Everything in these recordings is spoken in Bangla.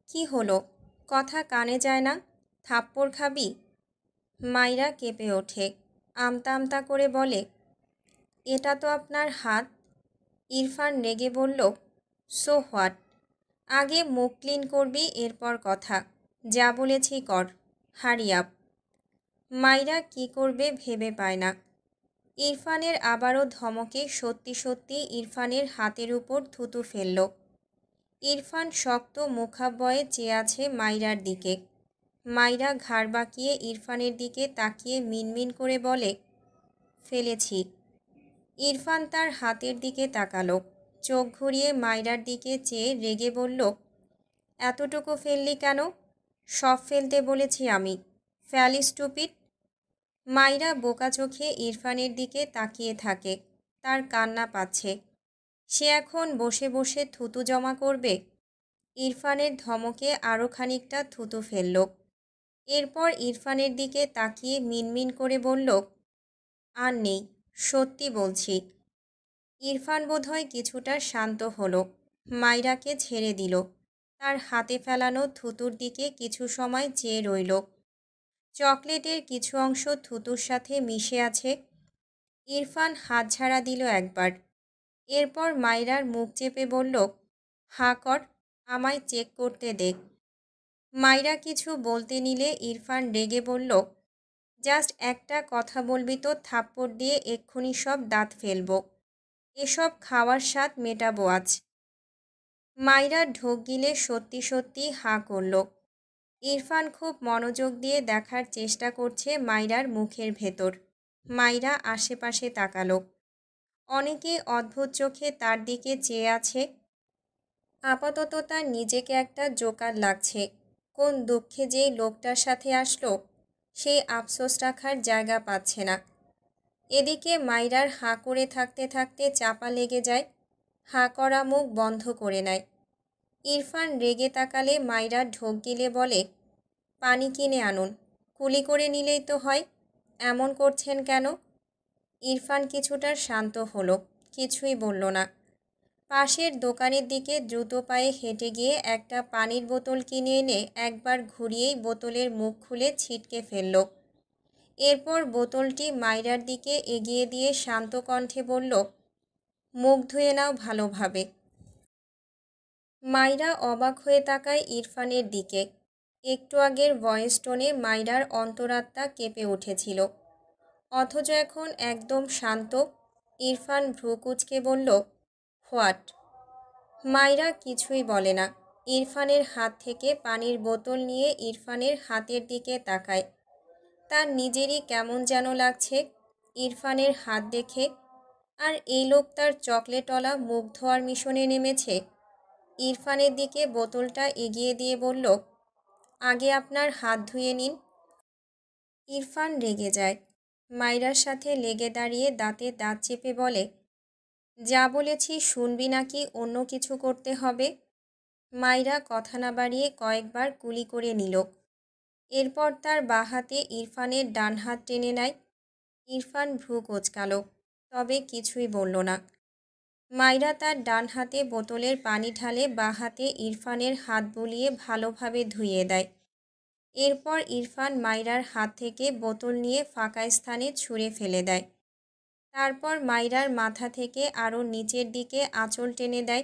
কি হলো? কথা কানে যায় না? থাপ্পড় খাবি? মাইরা কেঁপে ওঠে। আমতা আমতা করে বলে, এটা তো আপনার হাত। ইরফান রেগে বলল, সো হোয়াট? আগে মুখ ক্লিন করবি, এরপর কথা। যা বলেছি কর। Hurry up. মাইরা কি করবে ভেবে পায় না। ইরফানের আবারও ধমকে সত্যি সত্যি ইরফানের হাতের উপর থুতু ফেলল। ইরফান শক্ত মুখাবয়ে চেয়ে আছে মাইরার দিকে। মাইরা ঘাড় বাঁকিয়ে ইরফানের দিকে তাকিয়ে মিনমিন করে বলে, ফেলেছি। ইরফান তার হাতের দিকে তাকালো। চোখ ঘুরিয়ে মাইরার দিকে চেয়ে রেগে বলল, এতটুকু ফেললি কেন? সব ফেলতে বলেছি আমি। Fail stupid. মাইরা বোকা চোখে ইরফানের দিকে তাকিয়ে থাকে। তার কান্না পাচ্ছে। সে এখন বসে বসে থুতু জমা করবে? ইরফানের ধমকে আরও খানিকটা থুতু ফেলল। এরপর ইরফানের দিকে তাকিয়ে মিনমিন করে বলল, আর নেই, সত্যি বলছি। ইরফান বোধহয় কিছুটা শান্ত হলো। মাইরাকে ছেড়ে দিল। তার হাতে ফেলানো থুতুর দিকে কিছু সময় চেয়ে রইল। চকলেটের কিছু অংশ থুতুর সাথে মিশে আছে। ইরফান হাত ঝাড়া দিল একবার। এরপর মাইরার মুখ চেপে বলল, হাঁ কর, আমায় চেক করতে দে। মাইরা কিছু বলতে নিলে ইরফান রেগে বলল, জাস্ট একটা কথা বলবি তো থাপ্পড় দিয়ে এক্ষুনি সব দাঁত ফেলবো। এসব খাওয়ার স্বাদ মেটাবো আজ। মাইরা ঢোক গিলে সত্যি সত্যি হাঁ করল। ইরফান খুব মনোযোগ দিয়ে দেখার চেষ্টা করছে মাইরার মুখের ভেতর। মাইরা আশেপাশে তাকালো। অনেকে অদ্ভুত চোখে তার দিকে চেয়ে আছে। আপাতত তার নিজেকে একটা জোকার লাগছে। কোন দুঃখে যেই লোকটার সাথে আসলো, সেই আফসোস রাখার জায়গা পাচ্ছে না। এদিকে মাইরার হাঁ করে থাকতে থাকতে চাপা লেগে যায়। হাঁ করা মুখ বন্ধ করে নেয়। ইরফান রেগে তাকালে মাইরা ঢোক গিলে বলে, পানি কিনে আনুন, কুলি করে নিলেই তো হয়। এমন করছেন কেন? ইরফান কিছুটা শান্ত হলো, কিছুই বলল না। পাশের দোকানের দিকে দ্রুত পায়ে হেঁটে গিয়ে একটা পানির বোতল কিনে এনে একবার ঘুরিয়েই বোতলের মুখ খুলে ছিটকে ফেলল। এরপর বোতলটি মাইরার দিকে এগিয়ে দিয়ে শান্ত কণ্ঠে বলল, মুখ ধুয়ে নাও ভালোভাবে। মাইরা অবাক হয়ে তাকায় ইরফানের দিকে। একটু আগের ভয়েস টোনে মাইরার অন্তরাত্মা কেঁপে উঠেছিল, অথচ এখন একদম শান্ত। ইরফান ভ্রু কুঁচকে বলল, হোয়াট? মাইরা কিছুই বলে না। ইরফানের হাত থেকে পানির বোতল নিয়ে ইরফানের হাতের দিকে তাকায়। তার নিজেরই কেমন যেন লাগছে ইরফানের হাত দেখে। আর এই লোক তার চকলেটওয়ালা মুখ ধোয়ার মিশনে নেমেছে। ইরফানের দিকে বোতলটা এগিয়ে দিয়ে বলল, আগে আপনার হাত ধুয়ে নিন। ইরফান রেগে যায়। মাইরার সাথে লেগে দাঁড়িয়ে দাঁতে দাঁত চেপে বলে, যা বলেছি শুনবি নাকি অন্য কিছু করতে হবে? মাইরা কথা না বাড়িয়ে কয়েকবার কুলি করে নিল। এরপর তার বাঁ হাতে ইরফানের ডান হাত টেনে নেয়। ইরফান ভ্রু কোঁচকাল, তবে কিছুই বলল না। মাইরা তার ডান হাতে বোতলের পানি ঢালে বাঁ হাতে ইরফানের হাত বুলিয়ে ভালোভাবে ধুইয়ে দেয়। এরপর ইরফান মাইরার হাত থেকে বোতল নিয়ে ফাঁকা স্থানে ছুঁড়ে ফেলে দেয়। তারপর মাইরার মাথা থেকে আরও নিচের দিকে আঁচল টেনে দেয়।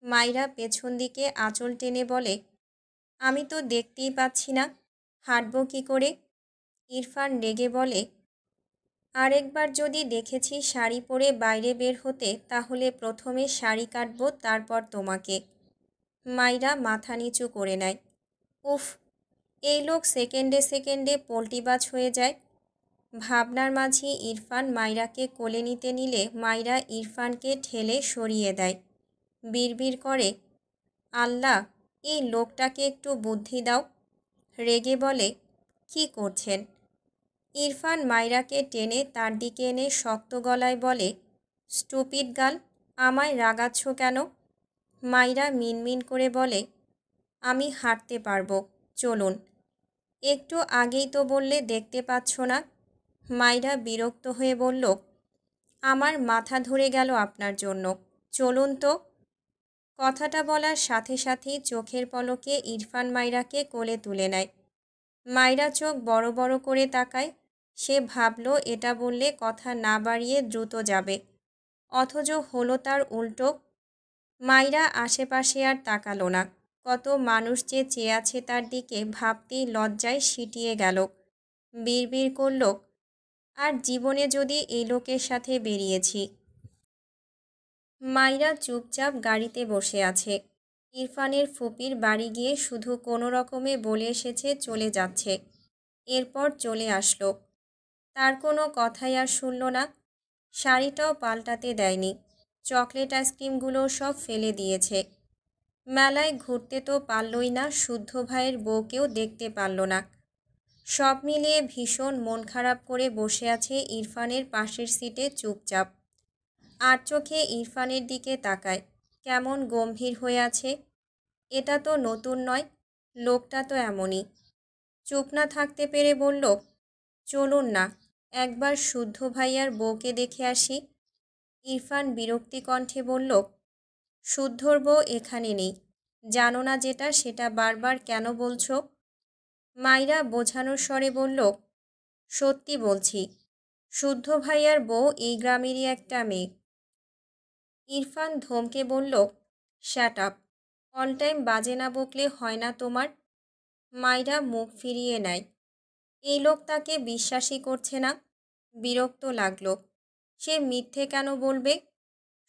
মাইরা পেছন দিকে আঁচল টেনে বলে, আমি তো দেখতেই পাচ্ছি না, হাঁটব কী করে? ইরফান রেগে বলে, আরেকবার যদি দেখেছি শাড়ি পরে বাইরে বের হতে, তাহলে প্রথমে শাড়ি কাটব, তারপর তোমাকে। মাইরা মাথা নিচু করে নেয়। উফ, এই লোক সেকেন্ডে সেকেন্ডে পোল্টিবাজ হয়ে যায়। ভাবনার মাঝে ইরফান মাইরাকে কোলে নিতে নিলে মাইরা ইরফানকে ঠেলে সরিয়ে দেয়। বিড়বিড় করে, আল্লাহ, এই লোকটাকে একটু বুদ্ধি দাও। রেগে বলে, কি করছেন? ইরফান মাইরাকে টেনে তার দিকে এনে শক্ত গলায় বলে, স্টুপিড গার্ল, আমায় রাগাচ্ছ কেন? মাইরা মিনমিন করে বলে, আমি হাঁটতে পারবো, চলুন। একটু আগেই তো বললে দেখতে পাচ্ছ না। মাইরা বিরক্ত হয়ে বলল, আমার মাথা ধরে গেল আপনার জন্য, চলুন তো। কথাটা বলার সাথে সাথেই চোখের পলকে ইরফান মাইরাকে কোলে তুলে নেয়। মাইরা চোখ বড় বড় করে তাকায়। সে ভাবল এটা বললে কথা না বাড়িয়ে দ্রুত যাবে, অথচ হলো তার উল্টো। মাইরা আশেপাশে আর তাকালো না। কত মানুষ যে চেয়ে আছে তার দিকে ভাবতেই লজ্জায় সিটিয়ে গেল। বিড়বিড় করল, আর জীবনে যদি এই লোকের সাথে বেরিয়েছি। মাইরা চুপচাপ গাড়িতে বসে আছে। ইরফানের ফুপির বাড়ি গিয়ে শুধু কোনো রকমে বলে এসেছে চলে যাচ্ছে, এরপর চলে আসলো। তার কোনো কথাই আর শুনল না। শাড়িটাও পাল্টাতে দেয়নি। চকলেট আইসক্রিমগুলো সব ফেলে দিয়েছে। মেলায় ঘুরতে তো পারলই না, শুদ্ধ ভাইয়ের বউকেও দেখতে পারল না। সব মিলিয়ে ভীষণ মন খারাপ করে বসে আছে ইরফানের পাশের সিটে চুপচাপ। আর চোখে ইরফানের দিকে তাকায়, কেমন গম্ভীর হয়ে আছে। এটা তো নতুন নয়, লোকটা তো এমনই। চুপ না থাকতে পেরে বলল, চলুন না, একবার শুদ্ধ ভাইয়ার বউকে দেখে আসি। ইরফান বিরক্তি কণ্ঠে বলল, শুদ্ধর বউ এখানে নেই, জানো না যেটা সেটা বারবার কেন বলছো? মাইরা বোঝানোর স্বরে বলল, সত্যি বলছি, শুদ্ধ ভাইয়ার বউ এই গ্রামেরই একটা মেয়ে। ইরফান ধমকে বলল, শ্যাট আপ, অল টাইম বাজে না বকলে হয় না তোমার? মাইরা মুখ ফিরিয়ে নেয়। এই লোক তাকে বিশ্বাসই করছে না। বিরক্ত লাগলো। সে মিথ্যে কেন বলবে?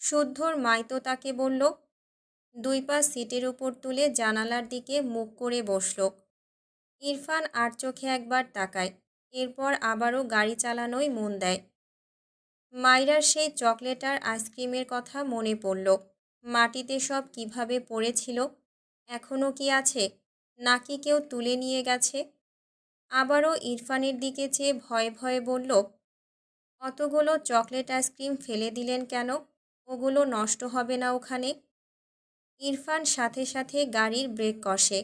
শুদ্ধর মাই তো তাকে বলল। দুই পা সিটের উপর তুলে জানালার দিকে মুখ করে বসল। ইরফান আর চোখে একবার তাকায়, এরপর আবারও গাড়ি চালানোয় মন দেয়। মাইরার সেই চকলেট আর আইসক্রিমের কথা মনে পড়ল। মাটিতে সব কিভাবে পড়েছিল, এখনও কি আছে, নাকি কেউ তুলে নিয়ে গেছে? আবারও ইরফানের দিকে চেয়ে ভয়ে ভয়ে বলল, অতগুলো চকলেট আইসক্রিম ফেলে দিলেন কেন? ওগুলো নষ্ট হবে না ওখানে? ইরফান সাথে সাথে গাড়ির ব্রেক কষে।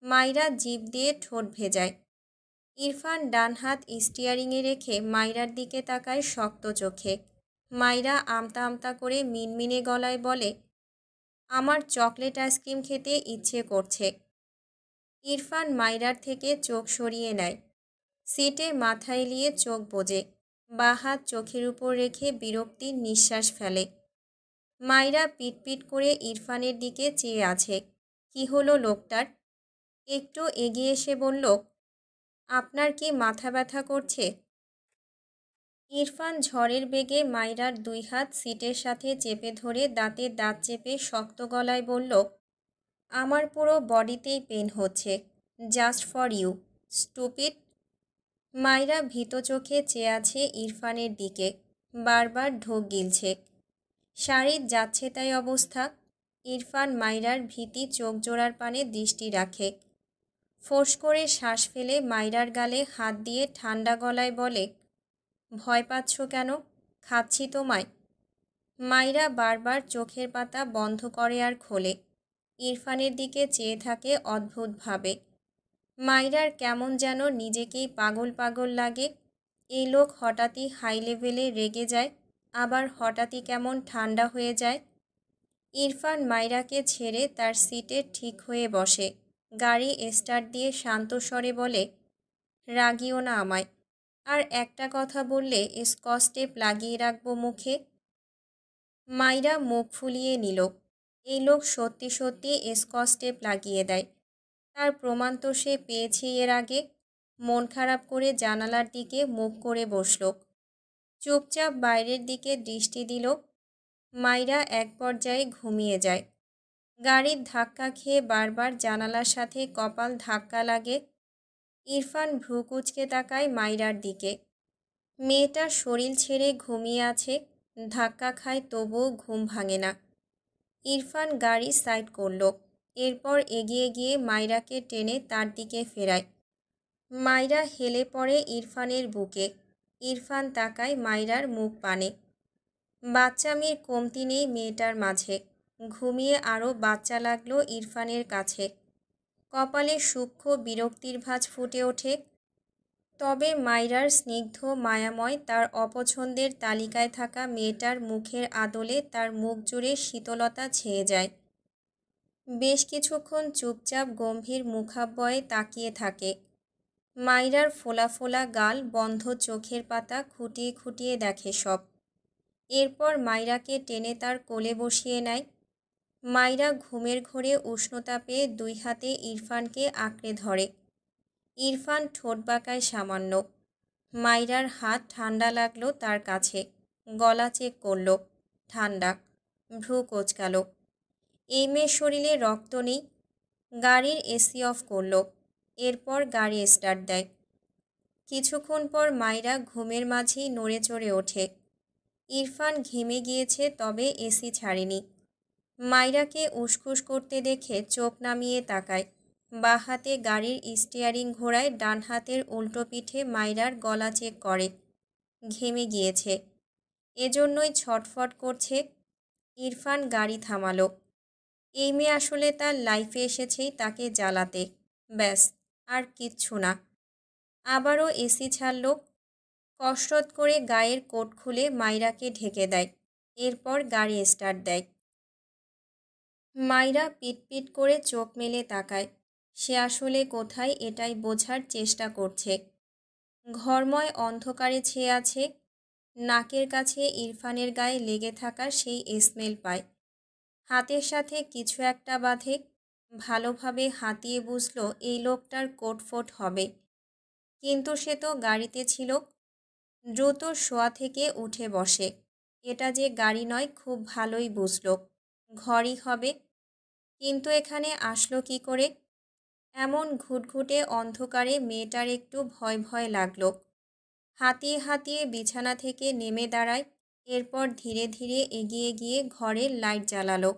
মাইরা জিভ দিয়ে ঠোঁট ভেজায়। ইরফান ডান হাত স্টিয়ারিংয়ে রেখে মাইরার দিকে তাকায় শক্ত চোখে। মাইরা আমতা আমতা করে মিনমিনে গলায় বলে, আমার চকলেট আইসক্রিম খেতে ইচ্ছে করছে। ইরফান মাইরার থেকে চোখ সরিয়ে নেয়। সিটে মাথা এলিয়ে চোখ বোজে, বাঁ হাত চোখের উপর রেখে বিরক্তির নিঃশ্বাস ফেলে। মাইরা পিটপিট করে ইরফানের দিকে চেয়ে আছে। কি হলো লোকটার? একটু এগিয়ে এসে বলল, আপনার কি মাথা ব্যথা করছে? ইরফান ঝড়ের বেগে মাইরার দুই হাত সিটের সাথে চেপে ধরে দাঁতের দাঁত চেপে শক্ত গলায় বলল, আমার পুরো বডিতেই পেন হচ্ছে, জাস্ট ফর ইউ, স্টুপিড। মাইরা ভীত চোখে চেয়ে আছে ইরফানের দিকে, বারবার ঢোক গিলছে। শাড়ির যাচ্ছে তাই অবস্থা। ইরফান মাইরার ভীতি চোখ জোড়ার পানে দৃষ্টি রাখে। ফোঁস করে শ্বাস ফেলে মাইরার গালে হাত দিয়ে ঠান্ডা গলায় বলে, ভয় পাচ্ছ কেন? খাচ্ছি তোমায়। মাইরা বারবার চোখের পাতা বন্ধ করে আর খোলে। ইরফানের দিকে চেয়ে থাকে অদ্ভুতভাবে। মাইরার কেমন যেন নিজেকেই পাগল পাগল লাগে। এই লোক হঠাৎই হাই লেভেলে রেগে যায়, আবার হঠাৎই কেমন ঠান্ডা হয়ে যায়। ইরফান মাইরাকে ছেড়ে তার সিটে ঠিক হয়ে বসে। গাড়ি স্টার্ট দিয়ে শান্ত স্বরে বলে, রাগিও না আমায়, আর একটা কথা বললে স্কচ টেপ লাগিয়ে রাখবো মুখে। মাইরা মুখ ফুলিয়ে নিল। এই লোক সত্যি সত্যি স্কচ টেপ লাগিয়ে দেয়, তার প্রমাণ তো সে পেয়েছে এর আগে। মন খারাপ করে জানালার দিকে মুখ করে বসল। চুপচাপ বাইরের দিকে দৃষ্টি দিল। মাইরা এক পর্যায়ে ঘুমিয়ে যায়। গাড়ির ধাক্কা খেয়ে বারবার জানালার সাথে কপাল ধাক্কা লাগে। ইরফান ভ্রু কুঁচকে তাকায় মাইরার দিকে। মেয়েটা শরীর ছেড়ে ঘুমিয়ে আছে, ধাক্কা খায় তবুও ঘুম ভাঙে না। ইরফান গাড়ি সাইড করল, এরপর এগিয়ে গিয়ে মাইরাকে টেনে তার দিকে ফেরায়। মাইরা হেলে পড়ে ইরফানের বুকে। ইরফান তাকায় মাইরার মুখ পানে। বাচ্চামির কমতি নেই মেয়েটার মাঝে। ঘুমিয়ে আরও বাচ্চা লাগলো ইরফানের কাছে। কপালে সূক্ষ্ম বিরক্তির ভাঁজ ফুটে ওঠে। তবে মাইরার স্নিগ্ধ মায়াময় তার অপছন্দের তালিকায় থাকা মেয়েটার মুখের আদলে তার মুখ জুড়ে শীতলতা ছেয়ে যায়। বেশ কিছুক্ষণ চুপচাপ গম্ভীর মুখাব্বয়ে তাকিয়ে থাকে। মাইরার ফোলা ফোলা গাল, বন্ধ চোখের পাতা খুঁটিয়ে খুঁটিয়ে দেখে সব। এরপর মাইরাকে টেনে তার কোলে বসিয়ে নেয়। মাইরা ঘুমের ঘোরে উষ্ণতা পেয়ে দুই হাতে ইরফানকে আঁকড়ে ধরে। ইরফান ঠোঁট বাঁকায় সামান্য। মাইরার হাত ঠান্ডা লাগলো তার কাছে। গলা চেক করল, ঠান্ডা। ভ্রু কোঁচকাল। এই মেয়ের শরীরে রক্ত নেই। গাড়ির এসি অফ করল। এরপর গাড়ি স্টার্ট দেয়। কিছুক্ষণ পর মাইরা ঘুমের মাঝেই নড়ে চড়ে ওঠে। ইরফান ঘেমে গিয়েছে, তবে এসি ছাড়েনি। মাইরাকে উসখুস করতে দেখে চোখ নামিয়ে তাকায়। বাঁ হাতে গাড়ির স্টিয়ারিং ঘোরায়, ডান হাতের উল্টো পিঠে মাইরার গলা চেক করে। ঘেমে গিয়েছে, এজন্যই ছটফট করছে। ইরফান গাড়ি থামালো। এই মেয়ে আসলে তার লাইফে এসেছেই তাকে জ্বালাতে, ব্যাস, আর কিচ্ছু না। আবারও এসি ছাড়ল। কসরত করে গায়ের কোট খুলে মাইরাকে ঢেকে দেয়। এরপর গাড়ি স্টার্ট দেয়। মাইরা পিটপিট করে চোখ মেলে তাকায়। সে আসলে কোথায়, এটাই বোঝার চেষ্টা করছে। ঘরময় অন্ধকারে ছেয়ে আছে। নাকের কাছে ইরফানের গায়ে লেগে থাকা সেই স্মেল পায়। হাতের সাথে কিছু একটা বাঁধে। ভালোভাবে হাতিয়ে বুঝল এই লোকটার কোটফোট হবে। কিন্তু সে তো গাড়িতে ছিল। দ্রুত শোয়া থেকে উঠে বসে। এটা যে গাড়ি নয় খুব ভালোই বুঝল, ঘরই হবে। কিন্তু এখানে আসলো কি করে? এমন ঘুটঘুটে অন্ধকারে মেয়েটার একটু ভয় ভয় লাগলো। হাতিয়ে হাতিয়ে বিছানা থেকে নেমে দাঁড়ায়। এরপর ধীরে ধীরে এগিয়ে গিয়ে ঘরের লাইট জ্বালালো।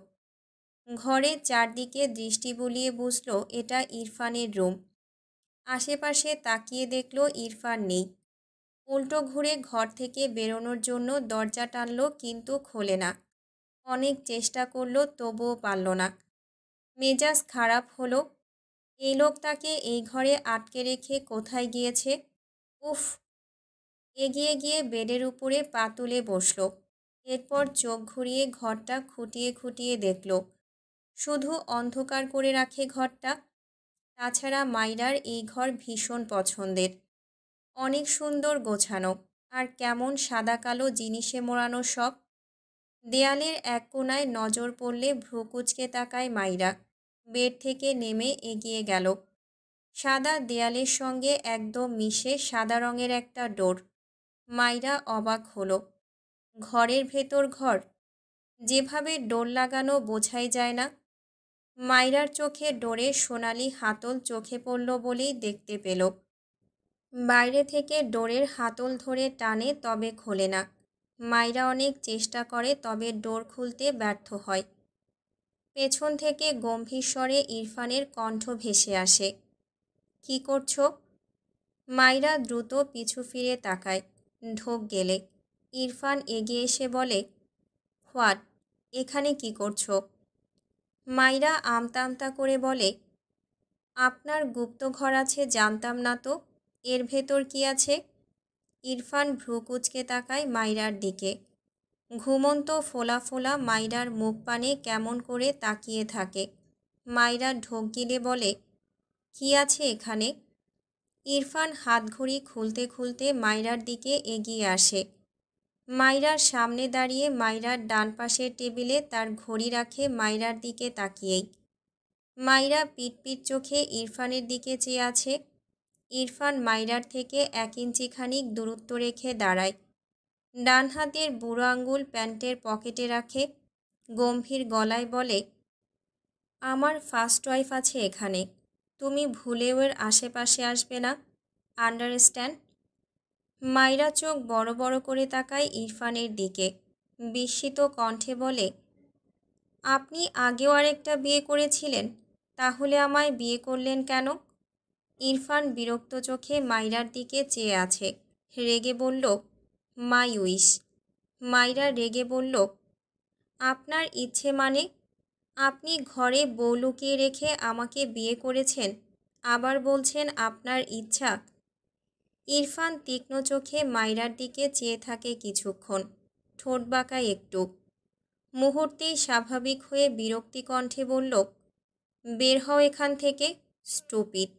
ঘরের চারদিকে দৃষ্টি বুলিয়ে বুঝল এটা ইরফানের রুম। আশেপাশে তাকিয়ে দেখল ইরফান নেই। উল্টো ঘুরে ঘর থেকে বেরোনোর জন্য দরজা টানল, কিন্তু খোলে না। অনেক চেষ্টা করল, তবুও পারল না। মেজাজ খারাপ হলো। এই লোক তাকে এই ঘরে আটকে রেখে কোথায় গিয়েছে? উফ! এগিয়ে গিয়ে বেডের উপরে পা তুলে বসল। এরপর চোখ ঘুরিয়ে ঘরটা খুঁটিয়ে খুঁটিয়ে দেখল। শুধু অন্ধকার করে রাখে ঘরটা। তাছাড়া মাইরার এই ঘর ভীষণ পছন্দের। অনেক সুন্দর গোছানো, আর কেমন সাদা কালো জিনিসে মোড়ানো সব। দেয়ালের এক কোণায় নজর পড়লে ভ্রু কুঁচকে তাকায় মাইরা। বেড থেকে নেমে এগিয়ে গেল। সাদা দেয়ালের সঙ্গে একদম মিশে সাদা রঙের একটা ডোর। মাইরা অবাক হলো। ঘরের ভেতর ঘর, যেভাবে ডোর লাগানো বোঝাই যায় না। মাইরার চোখে ডোরের সোনালি হাতল চোখে পড়ল বলেই দেখতে পেল। বাইরে থেকে ডোরের হাতল ধরে টানে, তবে খোলে না। মাইরা অনেক চেষ্টা করে, তবে ডোর খুলতে ব্যর্থ হয়। পেছন থেকে গম্ভীর স্বরে ইরফানের কণ্ঠ ভেসে আসে, কি করছো? মাইরা দ্রুত পিছু ফিরে তাকায়। ঢোক গেলে ইরফান এগিয়ে এসে বলে, হোয়াট, এখানে কি করছো? মাইরা আমতা আমতা করে বলে, আপনার গুপ্ত ঘর আছে জানতাম না তো। এর ভেতর কি আছে? ইরফান ভ্রু কুঁচকে তাকায় মাইরার দিকে। ঘুমন্ত ফোলা ফোলা মাইরার মুখ পানে কেমন করে তাকিয়ে থাকে। মাইরা ঢোক গিলে বলে, কি আছে এখানে? ইরফান হাতঘড়ি খুলতে খুলতে মাইরার দিকে এগিয়ে আসে। মাইরার সামনে দাঁড়িয়ে মাইরার ডান পাশের টেবিলে তার ঘড়ি রাখে মাইরার দিকে তাকিয়েই। মাইরা পিটপিট চোখে ইরফানের দিকে চেয়ে আছে। ইরফান মাইরার থেকে 1 ইঞ্চি খানিক দূরত্ব রেখে দাঁড়ায়। ডান হাতের বুড়ো আঙুল প্যান্টের পকেটে রাখে। গম্ভীর গলায় বলে, আমার ফার্স্ট ওয়াইফ আছে এখানে। তুমি ভুলেও এর আশেপাশে আসবে না, আন্ডারস্ট্যান্ড? মাইরা চোখ বড় বড় করে তাকায় ইরফানের দিকে। বিস্মিত কণ্ঠে বলে, আপনি আগেও আরেকটা বিয়ে করেছিলেন, তাহলে আমায় বিয়ে করলেন কেন? ইরফান বিরক্ত চোখে মাইরার দিকে চেয়ে আছে। রেগে বলল, মাই উইশ। মাইরা রেগে বলল, আপনার ইচ্ছে মানে? আপনি ঘরে বউ লুকিয়ে রেখে আমাকে বিয়ে করেছেন, আবার বলছেন আপনার ইচ্ছা? ইরফান তীক্ষ্ণ চোখে মাইরার দিকে চেয়ে থাকে কিছুক্ষণ। ঠোঁট বাঁকায় একটু। মুহূর্তেই স্বাভাবিক হয়ে বিরক্তি কণ্ঠে বলল, বের হও এখান থেকে, স্টুপিড।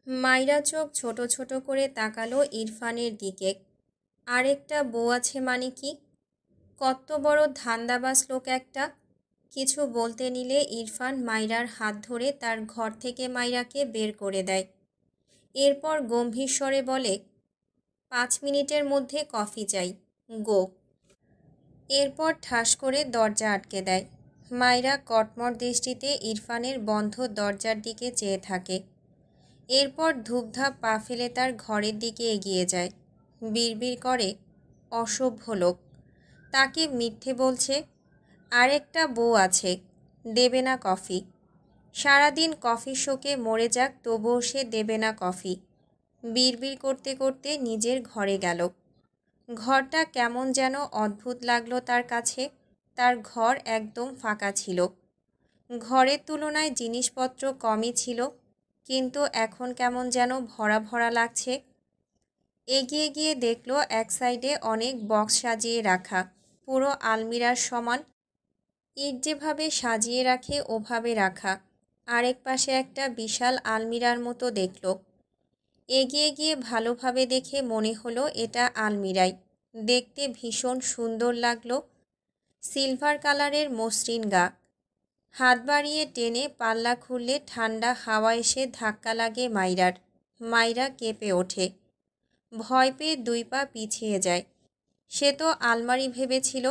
মাইরা চোখ ছোট ছোট করে তাকালো ইরফানের দিকে। আরেকটা বউ আছে মানে কি? কত বড় ধান্দাবাজ লোক একটা। কিছু বলতে নিলে ইরফান মাইরার হাত ধরে তার ঘর থেকে মাইরাকে বের করে দেয়। এরপর গম্ভীর স্বরে বলে, 5 মিনিটের মধ্যে কফি চাই, গো। এরপর ঠাস করে দরজা আটকে দেয়। মাইরা কটমট দৃষ্টিতে ইরফানের বন্ধ দরজার দিকে চেয়ে থাকে। এরপর ধূপধাপ পা ফেলে তার ঘরের দিকে এগিয়ে যায়। বিড়বিড় করে, অসভ্য লোক, তাকে মিথ্যে বলছে। আরেকটা বউ আছে, দেবে না কফি। সারাদিন কফি শোকে মরে যাক, তবুও সে দেবে না কফি। বিড়বিড় করতে করতে নিজের ঘরে গেল। ঘরটা কেমন যেন অদ্ভুত লাগলো তার কাছে। তার ঘর একদম ফাঁকা ছিল। ঘরের তুলনায় জিনিসপত্র কমই ছিল, কিন্তু এখন কেমন যেন ভরা ভরা লাগছে। এগিয়ে গিয়ে দেখলো এক সাইডে অনেক বক্স সাজিয়ে রাখা, পুরো আলমিরার সমান। ইট যেভাবে সাজিয়ে রাখে ওভাবে রাখা। আরেক পাশে একটা বিশাল আলমিরার মতো দেখল। এগিয়ে গিয়ে ভালোভাবে দেখে মনে হলো এটা আলমিরাই। দেখতে ভীষণ সুন্দর লাগলো। সিলভার কালারের মসৃণ গা। হাত বাড়িয়ে টেনে পাল্লা খুললে ঠান্ডা হাওয়া এসে ধাক্কা লাগে মাইরার। মাইরা কেঁপে ওঠে। ভয় পেয়ে 2 পা পিছিয়ে যায়। সে তো আলমারি ভেবেছিল।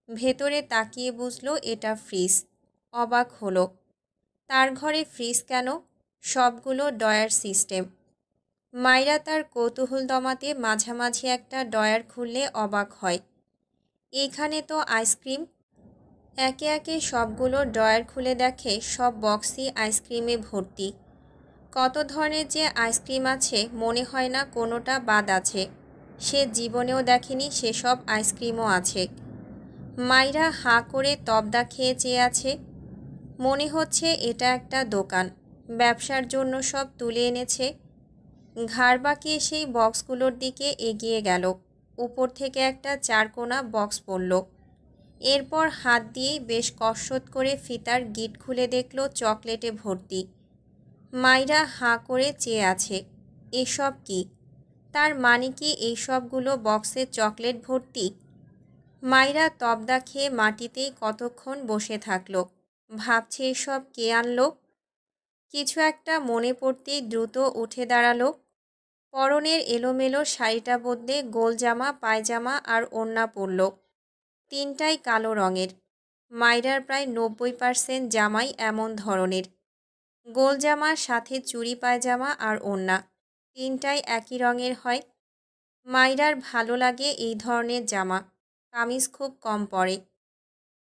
ভেতরে তাকিয়ে বুঝলো এটা ফ্রিজ। অবাক হলো। তার ঘরে ফ্রিজ কেন? সবগুলো ডয়ার সিস্টেম। মাইরা তার কৌতূহল দমাতে মাঝামাঝি একটা ডয়ার খুললে অবাক হয়। এইখানে তো আইসক্রিম। একে একে সবগুলো ডয়ার খুলে দেখে সব বক্সই আইসক্রিমে ভর্তি। কত ধরনের যে আইসক্রিম আছে, মনে হয় না কোনোটা বাদ আছে। সে জীবনেও দেখেনি সেসব আইসক্রিমও আছে। মাইরা হাঁ করে তবদা খেয়ে চেয়ে আছে। মনে হচ্ছে এটা একটা দোকান, ব্যবসার জন্য সব তুলে এনেছে। ঘাড় বাঁকিয়ে সেই বক্সগুলোর দিকে এগিয়ে গেল। উপর থেকে একটা 4 কোনা বক্স পড়ল। এরপর হাত দিয়েই বেশ কসরত করে ফিতার গিট খুলে দেখল চকলেটে ভর্তি। মাইরা হাঁ করে চেয়ে আছে। এসব কি? তার মানে কি এইসবগুলো বক্সে চকলেট ভর্তি? মাইরা তবদা খেয়ে মাটিতেই কতক্ষণ বসে থাকলো। ভাবছে এসব কে আনলো। কিছু একটা মনে পড়তেই দ্রুত উঠে দাঁড়ালো। পরনের এলোমেলো শাড়িটা বদলে গোল জামা, পায়জামা আর ওড়না পরল। তিনটাই কালো রঙের। মাইরার প্রায় 90% জামাই এমন ধরনের। গোল জামার সাথে চুড়ি, পায়জামা আর ওড়না, তিনটাই একই রঙের হয়। মাইরার ভালো লাগে এই ধরনের জামা। কামিজ খুব কম পরে।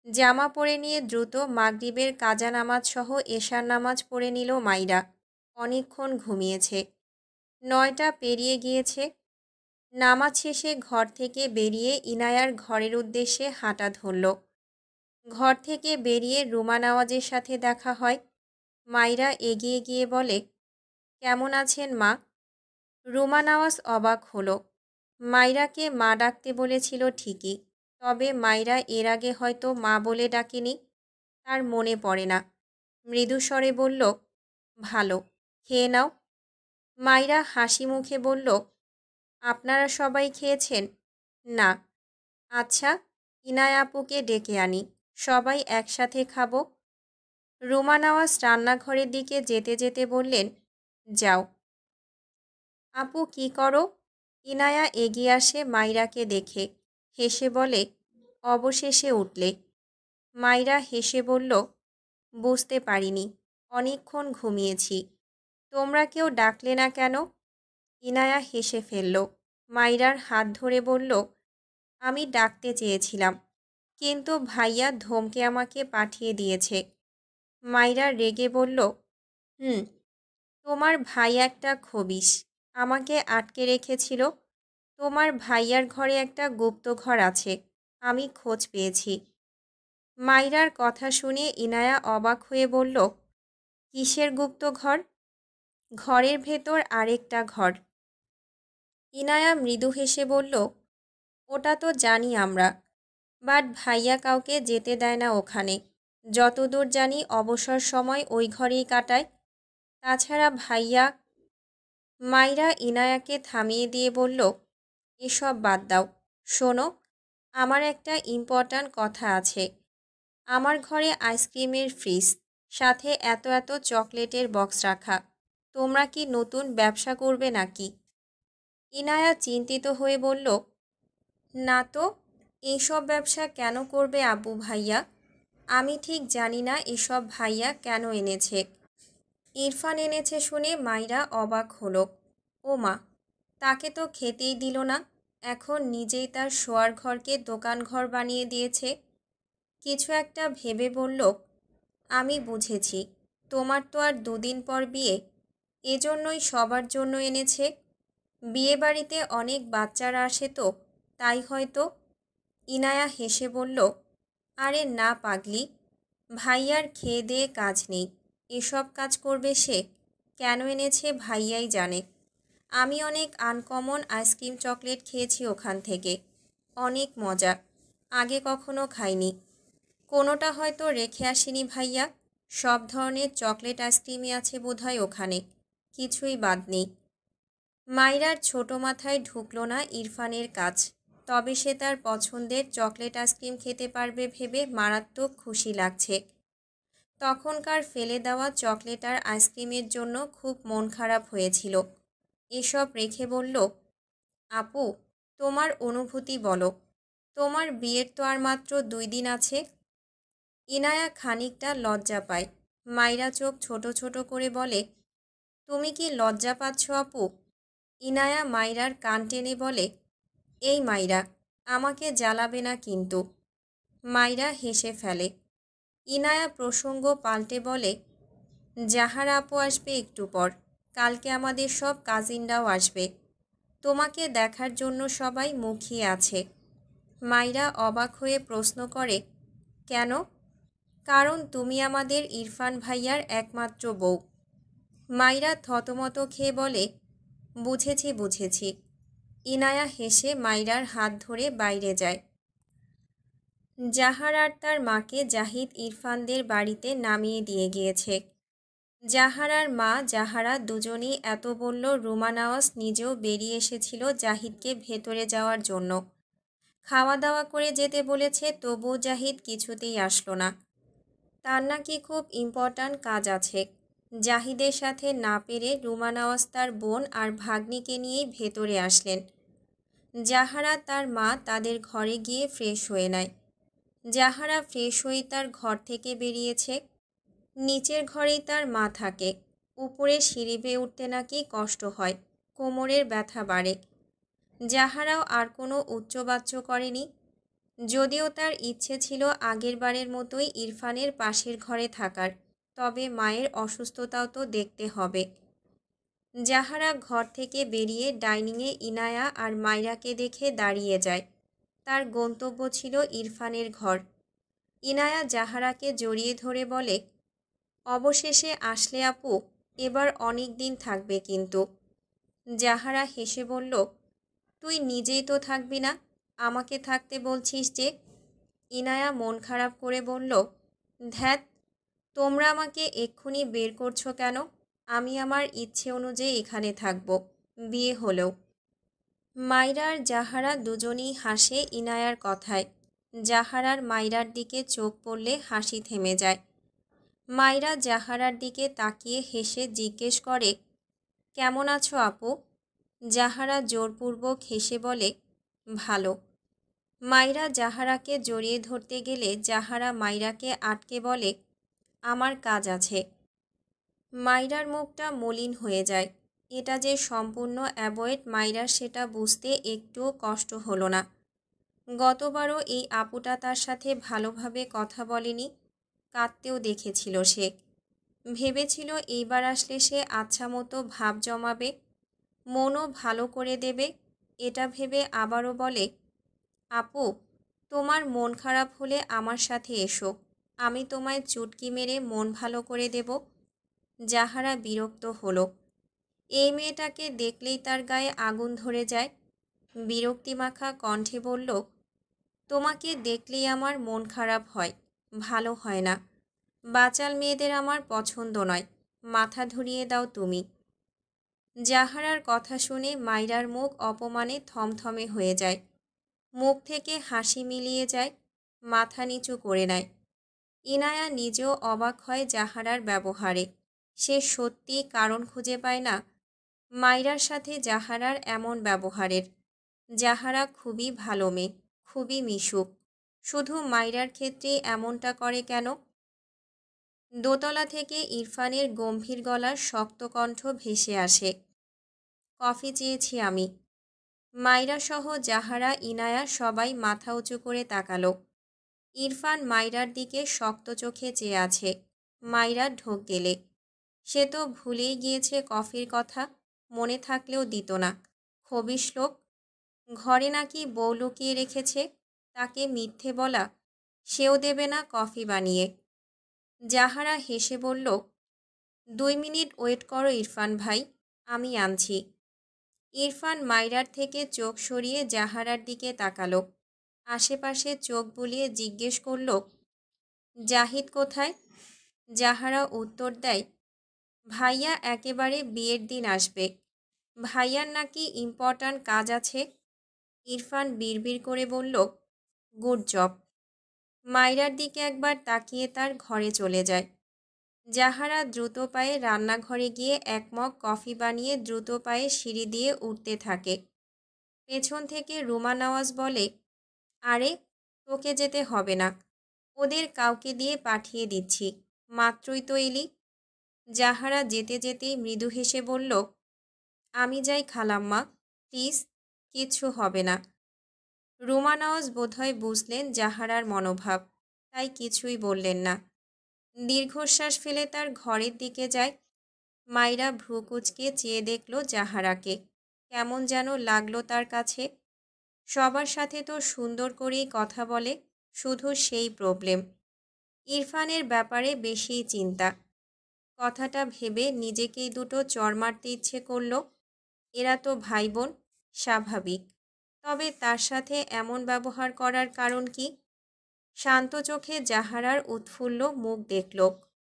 জামা পরে নিয়ে দ্রুত মাগরিবের কাজা নামাজ সহ এশার নামাজ পড়ে নিল মাইরা। অনেকক্ষণ ঘুমিয়েছে। 9টা পেরিয়ে গিয়েছে। নামাজ শেষে ঘর থেকে বেরিয়ে ইনায়ার ঘরের উদ্দেশ্যে হাঁটা ধরল। ঘর থেকে বেরিয়ে রুমা নওয়াজের সাথে দেখা হয়। মাইরা এগিয়ে গিয়ে বলে, কেমন আছেন মা? রুমা নওয়াজ অবাক হলো। মাইরাকে মা ডাকতে বলেছিল ঠিকই, তবে মাইরা এর আগে হয়তো মা বলে ডাকেনি। তার মনে পড়ে না। মৃদু স্বরে বলল, ভালো, খেয়ে নাও। মাইরা হাসি মুখে বলল, আপনারা সবাই খেয়েছেন? না। আচ্ছা, ইনায়া আপুকে ডেকে আনি, সবাই একসাথে খাবো। রুমা নওয়াজ রান্নাঘরের দিকে যেতে যেতে বললেন, যাও। আপু কি করো? ইনায়া এগিয়ে আসে মাইরাকে দেখে। হেসে বলে, অবশেষে উঠলে। মাইরা হেসে বলল, বুঝতে পারিনি, অনেকক্ষণ ঘুমিয়েছি। তোমরা কেউ ডাকলে না কেন? ইনায়া হেসে ফেলল। মাইরার হাত ধরে বলল, আমি ডাকতে চেয়েছিলাম, কিন্তু ভাইয়া ধমকে আমাকে পাঠিয়ে দিয়েছে। মাইরা রেগে বলল, তোমার ভাই একটা খবিশ, আমাকে আটকে রেখেছিল। তোমার ভাইয়ার ঘরে একটা গুপ্ত ঘর আছে, আমি খোঁজ পেয়েছি। মাইরার কথা শুনে ইনায়া অবাক হয়ে বলল, কিসের গুপ্ত ঘর? ঘরের ভেতর আরেকটা ঘর। ইনায়া মৃদু হেসে বলল, ওটা তো জানি আমরা, বাট ভাইয়া কাউকে যেতে দেয় না ওখানে। যতদূর জানি অবসর সময় ওই ঘরেই কাটায়। তাছাড়া ভাইয়া। মাইরা ইনায়াকে থামিয়ে দিয়ে বলল, এসব বাদ দাও। শোনো, আমার একটা ইম্পর্ট্যান্ট কথা আছে। আমার ঘরে আইসক্রিমের ফ্রিজ, সাথে এত এত চকলেটের বক্স রাখা। তোমরা কি নতুন ব্যবসা করবে নাকি? ইনায়া চিন্তিত হয়ে বলল, না তো, এইসব ব্যবসা কেন করবে আব্বু ভাইয়া? আমি ঠিক জানি না এসব ভাইয়া কেন এনেছে। ইরফান এনেছে শুনে মাইরা অবাক হলো। ও মা, তাকে তো খেতেই দিল না, এখন নিজেই তার শোয়ার ঘরকে দোকানঘর বানিয়ে দিয়েছে। কিছু একটা ভেবে বলল, আমি বুঝেছি, তোমার তো আর দুদিন পর বিয়ে, এজন্যই সবার জন্য এনেছে। বিয়ে বাড়িতে অনেক বাচ্চারা আসে তো, তাই হয়তো। ইনায়া হেসে বলল, আরে না পাগলি, ভাইয়ার খেয়ে দেয়ে কাজ নেই, এসব কাজ করবে সে? কেন এনেছে ভাইয়াই জানে। আমি অনেক আনকমন আইসক্রিম চকলেট খেয়েছি ওখান থেকে, অনেক মজা, আগে কখনো খাইনি। কোনোটা হয়তো রেখে আসেনি ভাইয়া, সব ধরনের চকলেট আইসক্রিমই আছে বোধহয় ওখানে, কিছুই বাদ নেই। মাইরার ছোট মাথায় ঢুকল না ইরফানের কাজ, তবে সে তার পছন্দের চকলেট আইসক্রিম খেতে পারবে ভেবে মারাত্মক খুশি লাগছে। তখনকার ফেলে দেওয়া চকলেট আর আইসক্রিমের জন্য খুব মন খারাপ হয়েছিল। এসব রেখে বলল, আপু, তোমার অনুভূতি বলো। তোমার বিয়ের তো আর মাত্র 2 দিন আছে। ইনায়া খানিকটা লজ্জা পায়। মাইরা চোখ ছোট ছোট করে বলে, তুমি কি লজ্জা পাচ্ছ আপু? ইনায়া মাইরার কান টেনে বলে, এই মাইরা, আমাকে জ্বালাবে না কিন্তু। মাইরা হেসে ফেলে। ইনায়া প্রসঙ্গ পাল্টে বলে, জাহারা আপু আসবে একটু পর, কালকে আমাদের সব কাজিনরাও আসবে, তোমাকে দেখার জন্য সবাই মুখিয়ে আছে। মাইরা অবাক হয়ে প্রশ্ন করে, কেন? কারণ তুমি আমাদের ইরফান ভাইয়ার একমাত্র বউ। মাইরা থতমত খেয়ে বলে, বুঝেছি বুঝেছি। ইনায়া হেসে মাইরার হাত ধরে বাইরে যায়। জাহার আর তার মাকে জাহিদ ইরফানদের বাড়িতে নামিয়ে দিয়ে গিয়েছে। জাহারার মা জাহারা দুজনেই এত বলল রুমা নওয়াজ নিজেও বেরিয়ে এসেছিল জাহিদকে ভেতরে যাওয়ার জন্য। খাওয়া দাওয়া করে যেতে বলেছে, তবুও জাহিদ কিছুতেই আসলো না। তার নাকি খুব ইম্পর্ট্যান্ট কাজ আছে। জাহিদের সাথে না পেরে রুমা নওয়াজ তার বোন আর ভাগ্নিকে নিয়েই ভেতরে আসলেন। জাহারা তার মা তাদের ঘরে গিয়ে ফ্রেশ হয়ে নেয়। জাহারা ফ্রেশ হয়ে তার ঘর থেকে বেরিয়েছে। নিচের ঘরেই তার মা থাকে। উপরে সিঁড়ি বেয়ে উঠতে নাকি কষ্ট হয়, কোমরের ব্যথা বাড়ে। জাহারাও আর কোনো উচ্চবাচ্য করেনি, যদিও তার ইচ্ছে ছিল আগের বারের মতোই ইরফানের পাশের ঘরে থাকার, তবে মায়ের অসুস্থতাও তো দেখতে হবে। জাহারা ঘর থেকে বেরিয়ে ডাইনিংয়ে ইনায়া আর মাইরাকে দেখে দাঁড়িয়ে যায়। তার গন্তব্য ছিল ইরফানের ঘর। ইনায়া জাহারাকে জড়িয়ে ধরে বলে, অবশেষে আসলে আপু, এবার অনেক দিন থাকবে কিন্তু। জাহারা হেসে বলল, তুই নিজেই তো থাকবি না, আমাকে থাকতে বলছিস যে? ইনায়া মন খারাপ করে বলল, ধ্যাত, তোমরা আমাকে এক্ষুনি বের করছো কেন? আমি আমার ইচ্ছে অনুযায়ী এখানে থাকব, বিয়ে হলেও। মাইরা আর জাহারা দুজনেই হাসে ইনায়ার কথায়। জাহারার মাইরার দিকে চোখ পড়লে হাসি থেমে যায়। মাইরা জাহারার দিকে তাকিয়ে হেসে জিজ্ঞেস করে, কেমন আছো আপু? জাহারা জোরপূর্বক হেসে বলে, ভালো। মাইরা জাহারাকে জড়িয়ে ধরতে গেলে জাহারা মাইরাকে আটকে বলে, আমার কাজ আছে। মাইরার মুখটা মলিন হয়ে যায়। এটা যে সম্পূর্ণ অ্যাভয়েড মাইরার সেটা বুঝতে একটুও কষ্ট হলো না। গতবারও এই আপুটা তার সাথে ভালোভাবে কথা বলেনি, কাঁদতেও দেখেছিল সে। ভেবেছিল এইবার আসলে সে আচ্ছা মতো ভাব জমাবে, মনও ভালো করে দেবে। এটা ভেবে আবারও বলে, আপু, তোমার মন খারাপ হলে আমার সাথে এসো, আমি তোমায় চুটকি মেরে মন ভালো করে দেব। জাহারা বিরক্ত হলো। এই মেয়েটাকে দেখলেই তার গায়ে আগুন ধরে যায়। বিরক্তিমাখা কণ্ঠে বলল, তোমাকে দেখলেই আমার মন খারাপ হয়, ভালো হয় না। বাচাল মেয়েদের আমার পছন্দ নয়, মাথা ধরিয়ে দাও তুমি। জাহারার কথা শুনে মাইরার মুখ অপমানে থমথমে হয়ে যায়। মুখ থেকে হাসি মিলিয়ে যায়, মাথা নিচু করে নেয়। ইনায়া নিজেও অবাক হয় জাহারার ব্যবহারে। সে সত্যি কারণ খুঁজে পায় না মাইরার সাথে জাহারার এমন ব্যবহারের। জাহারা খুবই ভালো মেয়ে, খুবই মিশুক। শুধু মাইরার ক্ষেত্রেই এমনটা করে কেন? দোতলা থেকে ইরফানের গম্ভীর গলার শক্ত কণ্ঠ ভেসে আসে, কফি চেয়েছি আমি। মাইরা সহ জাহারা, ইনায়া সবাই মাথা উঁচু করে তাকালো। ইরফান মাইরার দিকে শক্ত চোখে চেয়ে আছে। মাইরা ঢোক গেলে। সে তো ভুলেই গিয়েছে কফির কথা, মনে থাকলেও দিত না। খবিশ লোক। ঘরে নাকি বউ লুকিয়ে রেখেছে, তাকে মিথ্যে বলা। সেও দেবে না কফি বানিয়ে। জাহারা হেসে বলল, 2 মিনিট ওয়েট করো ইরফান ভাই, আমি আনছি। ইরফান মাইরার থেকে চোখ সরিয়ে জাহারার দিকে তাকালো। আশেপাশে চোখ বুলিয়ে জিজ্ঞেস করল, জাহিদ কোথায়? জাহারা উত্তর দেয়, ভাইয়া একেবারে বিয়ের দিন আসবে। ভাইয়ার নাকি ইম্পর্ট্যান্ট কাজ আছে। ইরফান বিড়বিড় করে বলল, গুড জব। মাইরার দিকে একবার তাকিয়ে তার ঘরে চলে যায়। জাহারা দ্রুত পায়ে রান্নাঘরে গিয়ে 1 মগ কফি বানিয়ে দ্রুত পায়ে সিঁড়ি দিয়ে উঠতে থাকে। পেছন থেকে রুমা নওয়াজ বলে, আরে তোকে যেতে হবে না, ওদের কাউকে দিয়ে পাঠিয়ে দিচ্ছি, মাত্রই তো এলি। জাহারা যেতে যেতেই মৃদু হেসে বলল, আমি যাই খালাম্মা, প্লিজ, কিচ্ছু হবে না। রুমা নওয়াজ বোধহয় বুঝলেন জাহারার মনোভাব, তাই কিছুই বললেন না। দীর্ঘশ্বাস ফেলে তার ঘরের দিকে যায়। মাইরা ভ্রু কুঁচকে চেয়ে দেখল জাহারাকে। কেমন যেন লাগলো তার কাছে। সবার সাথে তো সুন্দর করেই কথা বলে, শুধু সেই প্রবলেম। ইরফানের ব্যাপারে বেশিই চিন্তা। কথাটা ভেবে নিজেকেই দুটো চড় মারতে ইচ্ছে করল। এরা তো ভাই বোন, স্বাভাবিক। তবে তার সাথে এমন ব্যবহার করার কারণ কি? শান্ত চোখে জাহারার উৎফুল্ল মুখ দেখল,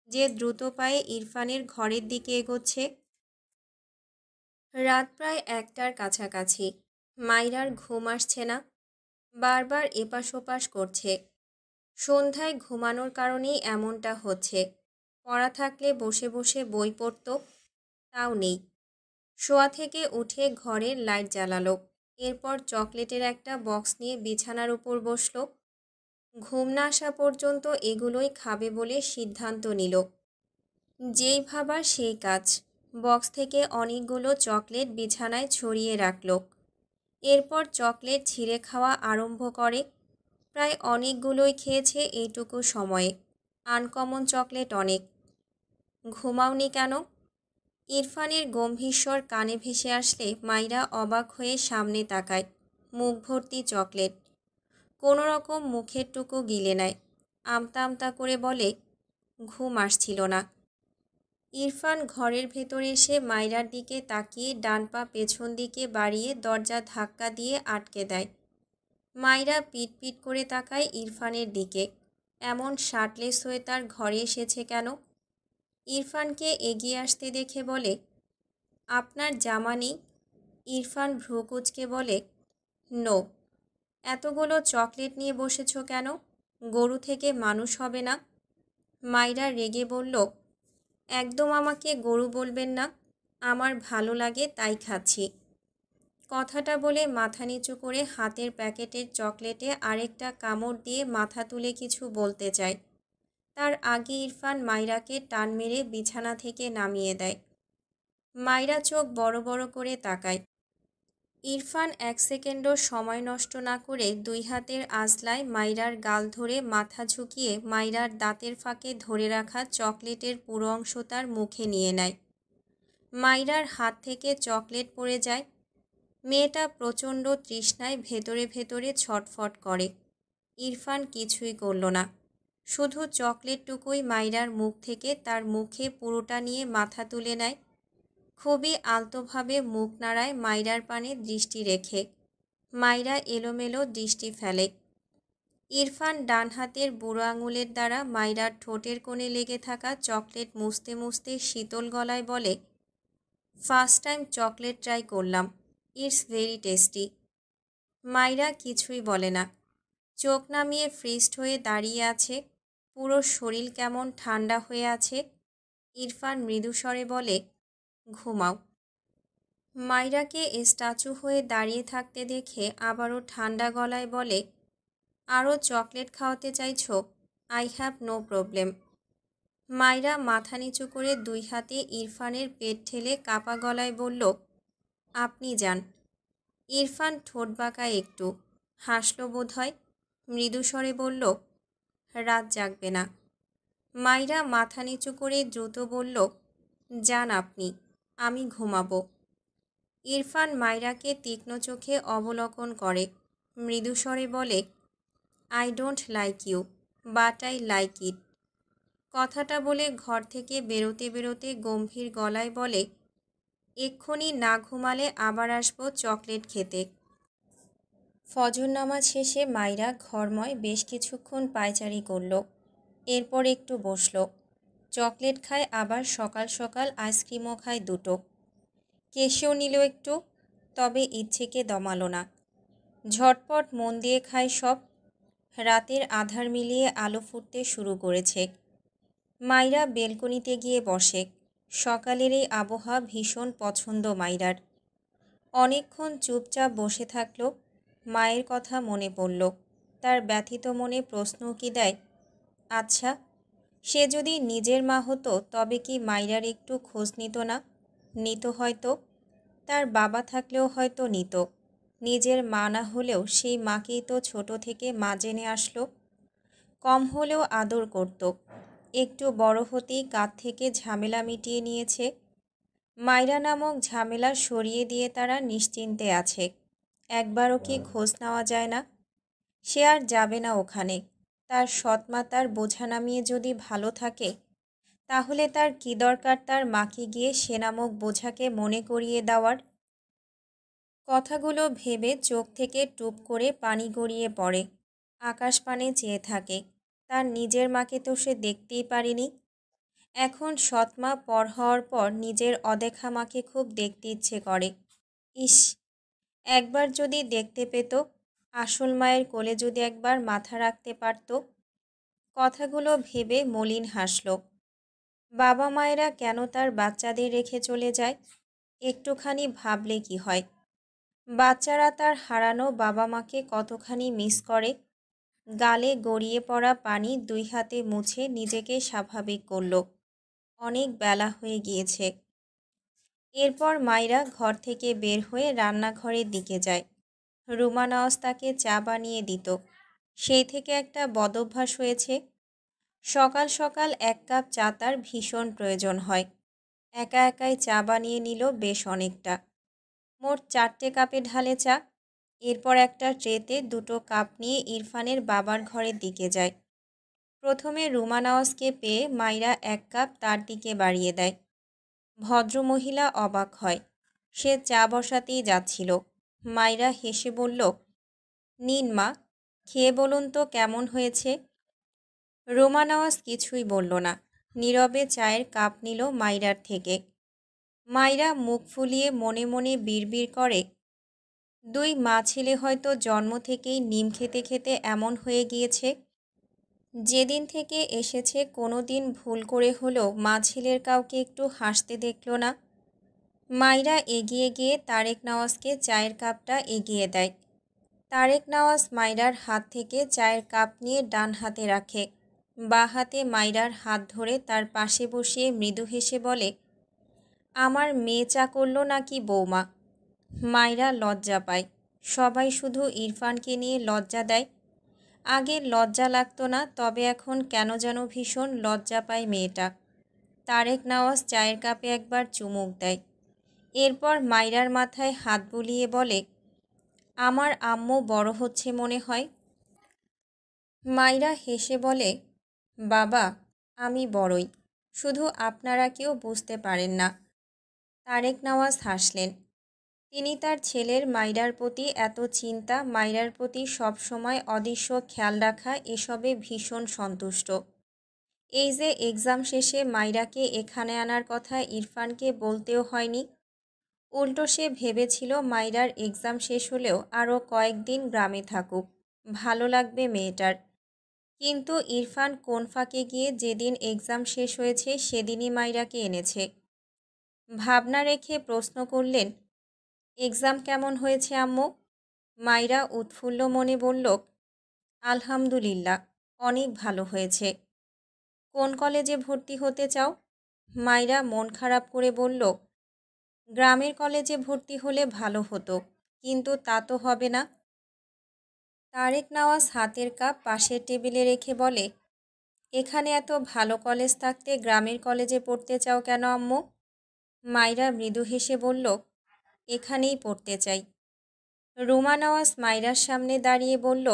যে দ্রুত পায়ে ইরফানের ঘরের দিকে এগোচ্ছে। রাত প্রায় 1টার কাছাকাছি। মাইরার ঘুম আসছে না, বারবার এপাশ ওপাশ করছে। সন্ধ্যায় ঘুমানোর কারণেই এমনটা হচ্ছে। পড়া থাকলে বসে বসে বই পড়ত, তাও নেই। শোয়া থেকে উঠে ঘরের লাইট জ্বালালো। এরপর চকলেটের একটা বক্স নিয়ে বিছানার উপর বসল। ঘুম না আসা পর্যন্ত এগুলোই খাবে বলে সিদ্ধান্ত নিল। যেই ভাবা সেই কাজ। বক্স থেকে অনেকগুলো চকলেট বিছানায় ছড়িয়ে রাখল। এরপর চকলেট ছিঁড়ে খাওয়া আরম্ভ করে। প্রায় অনেকগুলোই খেয়েছে এইটুকু সময়ে। আনকমন চকলেট অনেক। ঘুমাওনি কেন? ইরফানের গম্ভীর স্বর কানে ভেসে আসলে মাইরা অবাক হয়ে সামনে তাকায়। মুখ ভর্তি চকলেট। কোনো রকম মুখের টুকু গিলে নেয়। আমতা আমতা করে বলে, ঘুম আসছিল না। ইরফান ঘরের ভেতরে এসে মাইরার দিকে তাকিয়ে ডান পা পেছন দিকে বাড়িয়ে দরজা ধাক্কা দিয়ে আটকে দেয়। মাইরা পিট পিট করে তাকায় ইরফানের দিকে। এমন শার্টলেস হয়ে তার ঘরে এসেছে কেন? ইরফানকে এগিয়ে আসতে দেখে বলে, আপনার জামা নেই? ইরফান ভ্রু কুঁচকে বলে, নো। এতগুলো চকলেট নিয়ে বসেছ কেন? গরু থেকে মানুষ হবে না? মাইরা রেগে বলল, একদম আমাকে গরু বলবেন না, আমার ভালো লাগে তাই খাচ্ছি। কথাটা বলে মাথা নিচু করে হাতের প্যাকেটের চকলেটে আরেকটা কামড় দিয়ে মাথা তুলে কিছু বলতে চায়। তার আগে ইরফান মাইরাকে টান মেরে বিছানা থেকে নামিয়ে দেয়। মাইরা চোখ বড় বড় করে তাকায়। ইরফান 1 সেকেন্ডও সময় নষ্ট না করে 2 হাতের আঁচলায় মাইরার গাল ধরে মাথা ঝুঁকিয়ে মাইরার দাঁতের ফাঁকে ধরে রাখা চকলেটের পুরো অংশ তার মুখে নিয়ে নেয়। মাইরার হাত থেকে চকলেট পড়ে যায়। মেয়েটা প্রচণ্ড তৃষ্ণায় ভেতরে ভেতরে ছটফট করে। ইরফান কিছুই করল না, শুধু চকলেটটুকুই মাইরার মুখ থেকে তার মুখে পুরোটা নিয়ে মাথা তুলে নেয়। খুবই আলতোভাবে মুখ নাড়ায় মাইরার পানে দৃষ্টি রেখে। মাইরা এলোমেলো দৃষ্টি ফেলে। ইরফান ডান হাতের বুড়ো আঙুলের দ্বারা মাইরার ঠোঁটের কোণে লেগে থাকা চকলেট মুছতে মুছতে শীতল গলায় বলে, ফার্স্ট টাইম চকলেট ট্রাই করলাম, ইটস ভেরি টেস্টি। মাইরা কিছুই বলে না, চোখ নামিয়ে ফ্রিজড হয়ে দাঁড়িয়ে আছে। পুরো শরীর কেমন ঠান্ডা হয়ে আছে। ইরফান মৃদুস্বরে বলে, ঘুমাও। মাইরাকে স্ট্যাচু হয়ে দাঁড়িয়ে থাকতে দেখে আবারও ঠান্ডা গলায় বলে, আরও চকলেট খাওয়াতে চাইছো? I have no problem. Myra মাথা নিচু করে দুই হাতে ইরফানের পেট ঠেলে কাপা গলায় বলল, আপনি যান। ইরফান ঠোঁট বাঁকা একটু হাসল বোধহয়, মৃদুস্বরে বলল, রাত জাগবে না। মাইরা মাথা নিচু করে দ্রুত বলল, যান আপনি, আমি ঘুমাবো। ইরফান মাইরাকে তীক্ষ্ণ চোখে অবলোকন করে, মৃদুস্বরে বলে, I don't like you, but I like it. কথাটা বলে ঘর থেকে বেরোতে বেরোতে গম্ভীর গলায় বলে, এক্ষুনি না ঘুমালে আবার আসবো চকলেট খেতে। ফজর নামাজ শেষে মাইরা ঘরময় বেশ কিছুক্ষণ পায়চারি করল। এরপর একটু বসল। চকলেট খায়, আবার সকাল সকাল আইসক্রিমও খায় দুটো। কেশেও নিল একটু, তবে ইচ্ছেকে দমালো না। ঝটপট মন দিয়ে খায় সব। রাতের আধার মিলিয়ে আলো ফুটতে শুরু করেছে। মাইরা বেলকনিতে গিয়ে বসে। সকালের এই আবহাওয়া ভীষণ পছন্দ মাইরার। অনেকক্ষণ চুপচাপ বসে থাকল। মায়ের কথা মনে পড়ল। তার ব্যথিত মনে প্রশ্ন কি দেয়, আচ্ছা, সে যদি নিজের মা হতো তবে কি মাইরার একটু খোঁজ নিত না? নিত হয়তো। তার বাবা থাকলেও হয়তো নিত। নিজের মা না হলেও সেই মাকেই তো ছোট থেকে মা জেনে আসলো। কম হলেও আদর করত। একটু বড় হতেই কাঁধ থেকে ঝামেলা মিটিয়ে নিয়েছে। মাইরা নামক ঝামেলা সরিয়ে দিয়ে তারা নিশ্চিন্তে আছে। একবারও কি খোঁজ নেওয়া যায় না? সে আর যাবে না ওখানে। তার সৎমা তার বোঝা নামিয়ে যদি ভালো থাকে, তাহলে তার কি দরকার তার মাকে গিয়ে সে নামক বোঝাকে মনে করিয়ে দেওয়ার? কথাগুলো ভেবে চোখ থেকে টুপ করে পানি গড়িয়ে পড়ে। আকাশ পানে চেয়ে থাকে। তার নিজের মাকে তো সে দেখতেই পারেনি। এখন সৎমা পর হওয়ার পর নিজের অদেখা মাকে খুব দেখতে ইচ্ছে করে। ইস, একবার যদি দেখতে পেত, আসল মায়ের কোলে যদি একবার মাথা রাখতে পারত। কথাগুলো ভেবে মলিন হাসল। বাবা মায়েরা কেন তার বাচ্চাদের রেখে চলে যায়? একটুখানি ভাবলে কি হয়? বাচ্চারা তার হারানো বাবা মাকে কতখানি মিস করে। গালে গড়িয়ে পড়া পানি দুই হাতে মুছে নিজেকে স্বাভাবিক করল। অনেক বেলা হয়ে গিয়েছে। এরপর মাইরা ঘর থেকে বের হয়ে রান্নাঘরের দিকে যায়। রুমা নওয়াজ তাকে চা বানিয়ে দিত। সেই থেকে একটা বদভ্যাস হয়েছে। সকাল সকাল এক কাপ চা তার ভীষণ প্রয়োজন হয়। একা একাই চা বানিয়ে নিল বেশ অনেকটা। মোট 4টে কাপে ঢালে চা। এরপর একটা ট্রেতে 2টো কাপ নিয়ে ইরফানের বাবার ঘরের দিকে যায়। প্রথমে রুমা নওয়াজকে পেয়ে মাইরা 1 কাপ তার দিকে বাড়িয়ে দেয়। ভদ্রমহিলা অবাক হয়। সে চা বসাতেই যাচ্ছিল। মাইরা হেসে বলল, নিন মা, খেয়ে বলুন তো কেমন হয়েছে। রুমা নওয়াজ কিছুই বলল না। নীরবে চায়ের কাপ নিল মাইরার থেকে। মাইরা মুখ ফুলিয়ে মনে মনে বিড়বিড় করে, 2 মা ছেলে হয়তো জন্ম থেকেই নিম খেতে খেতে এমন হয়ে গিয়েছে। যেদিন থেকে এসেছে কোনো দিন ভুল করে হলেও মা ছেলের কাউকে একটু হাসতে দেখল না। মাইরা এগিয়ে গিয়ে তারেক নওয়াজকে চায়ের কাপটা এগিয়ে দেয়। তারেক নওয়াজ মাইরার হাত থেকে চায়ের কাপ নিয়ে ডান হাতে রাখে। বাঁ হাতে মাইরার হাত ধরে তার পাশে বসিয়ে মৃদু হেসে বলে, আমার মেয়ে চা করল নাকি বৌমা? মাইরা লজ্জা পায়। সবাই শুধু ইরফানকে নিয়ে লজ্জা দেয়। আগে লজ্জা লাগতো না, তবে এখন কেন যেন ভীষণ লজ্জা পায় মেয়েটা। তারেক নওয়াজ চায়ের কাপে একবার চুমুক দেয়। এরপর মাইরার মাথায় হাত বুলিয়ে বলে, আমার আম্মু বড় হচ্ছে মনে হয়। মাইরা হেসে বলে, বাবা, আমি বড়ই, শুধু আপনারা কেউ বুঝতে পারেন না। তারেক নওয়াজ হাসলেন। তিনি তার ছেলের মাইরার প্রতি এত চিন্তা, মাইরার প্রতি সবসময় অদৃশ্য খেয়াল রাখা, এসবে ভীষণ সন্তুষ্ট। এই যে এক্সাম শেষে মাইরাকে এখানে আনার কথা ইরফানকে বলতেও হয়নি। উল্টো সে ভেবেছিল মাইরার এক্সাম শেষ হলেও আরও কয়েকদিন গ্রামে থাকুক, ভালো লাগবে মেয়েটার। কিন্তু ইরফান কোন ফাঁকে গিয়ে যেদিন এক্সাম শেষ হয়েছে সেদিনই মাইরাকে এনেছে। ভাবনা রেখে প্রশ্ন করলেন, এক্সাম কেমন হয়েছে আম্মু? মাইরা উৎফুল্ল মনে বলল, আলহামদুলিল্লাহ, অনেক ভালো হয়েছে। কোন কলেজে ভর্তি হতে চাও? মাইরা মন খারাপ করে বলল, গ্রামের কলেজে ভর্তি হলে ভালো হতো, কিন্তু তা তো হবে না। তারেক নওয়াজ হাতের কাপ পাশের টেবিলে রেখে বলে, এখানে এত ভালো কলেজ থাকতে গ্রামের কলেজে পড়তে চাও কেন আম্মু? মাইরা মৃদু হেসে বলল, এখানেই পড়তে চাই। রুমা নওয়াজ মাইরার সামনে দাঁড়িয়ে বলল,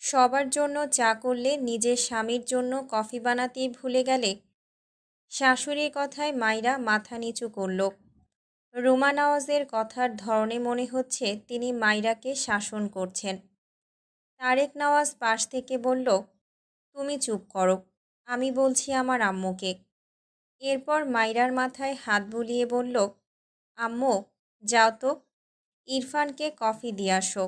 সবার জন্য চা করলে নিজের স্বামীর জন্য কফি বানাতেই ভুলে গেলে। শাশুড়ির কথায় মাইরা মাথা নিচু করল। রুমা নওয়াজের কথার ধরনে মনে হচ্ছে তিনি মাইরাকে শাসন করছেন। তারেক নওয়াজ পাশ থেকে বলল, তুমি চুপ করো, আমি বলছি আমার আম্মুকে। এরপর মাইরার মাথায় হাত বুলিয়ে বলল, আম্মু যাও তো, ইরফানকে কফি দিয়ে আসো।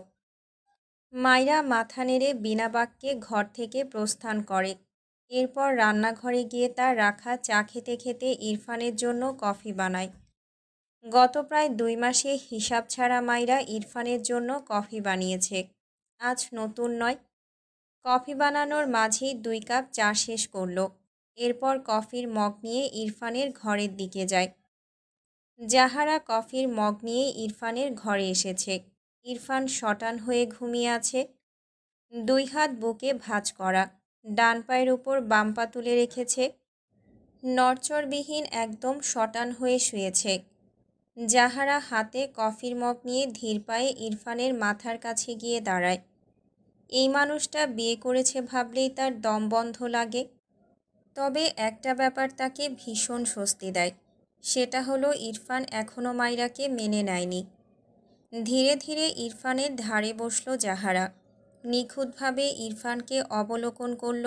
মাইরা মাথা নেড়ে বিনা বাক্যে ঘর থেকে প্রস্থান করে। এরপর রান্নাঘরে গিয়ে তার রাখা চা খেতে খেতে ইরফানের জন্য কফি বানায়। গত প্রায় 2 মাসে হিসাব ছাড়া মাইরা ইরফানের জন্য কফি বানিয়েছে, আজ নতুন নয়। কফি বানানোর মাঝেই 2 কাপ চা শেষ করল। এরপর কফির মগ নিয়ে ইরফানের ঘরের দিকে যায়। জাহারা কফির মগ নিয়ে ইরফানের ঘরে এসেছে। ইরফান শটান হয়ে ঘুমিয়ে আছে, 2 হাত বুকে ভাঁজ করা, ডান পায়ের উপর বাম পা তুলে রেখেছে, নড়চড়বিহীন একদম শটান হয়ে শুয়েছে। জাহারা হাতে কফির মগ নিয়ে ধীর পায়ে ইরফানের মাথার কাছে গিয়ে দাঁড়ায়। এই মানুষটা বিয়ে করেছে ভাবলেই তার দম বন্ধ লাগে। তবে একটা ব্যাপার তাকে ভীষণ স্বস্তি দেয়, সেটা হলো ইরফান এখনও মাইরাকে মেনে নেয়নি। ধীরে ধীরে ইরফানের ধারে বসল জাহারা। নিখুঁতভাবে ইরফানকে অবলোকন করল,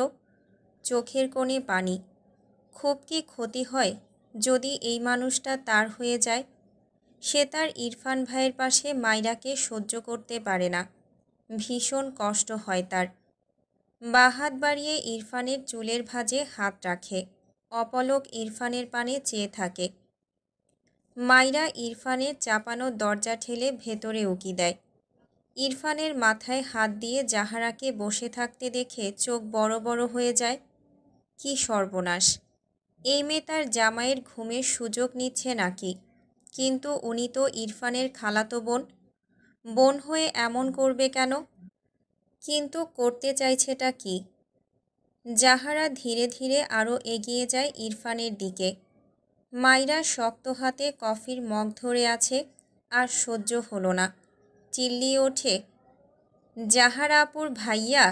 চোখের কোণে পানি। খুব কি ক্ষতি হয় যদি এই মানুষটা তার হয়ে যায়? সে তার ইরফান ভাইয়ের পাশে মাইরাকে সহ্য করতে পারে না, ভীষণ কষ্ট হয় তার। বাঁ হাত বাড়িয়ে ইরফানের চুলের ভাঁজে হাত রাখে, অপলক ইরফানের পানে চেয়ে থাকে। মাইরা ইরফানের চাপানো দরজা ঠেলে ভেতরে উকি দেয়। ইরফানের মাথায় হাত দিয়ে জাহারাকে বসে থাকতে দেখে চোখ বড় বড় হয়ে যায়। কি সর্বনাশ! এই মেয়ে তার জামাইয়ের ঘুমের সুযোগ নিচ্ছে নাকি? কিন্তু উনি তো ইরফানের খালাতো বোন, বোন হয়ে এমন করবে কেন? কিন্তু করতে চাইছেটা কি? জাহারা ধীরে ধীরে আরও এগিয়ে যায় ইরফানের দিকে। মাইরা শক্ত হাতে কফির মগ ধরে আছে, আর সহ্য হলো না, চিল্লিয়ে ওঠে, জাহারা আপুর ভাইয়া!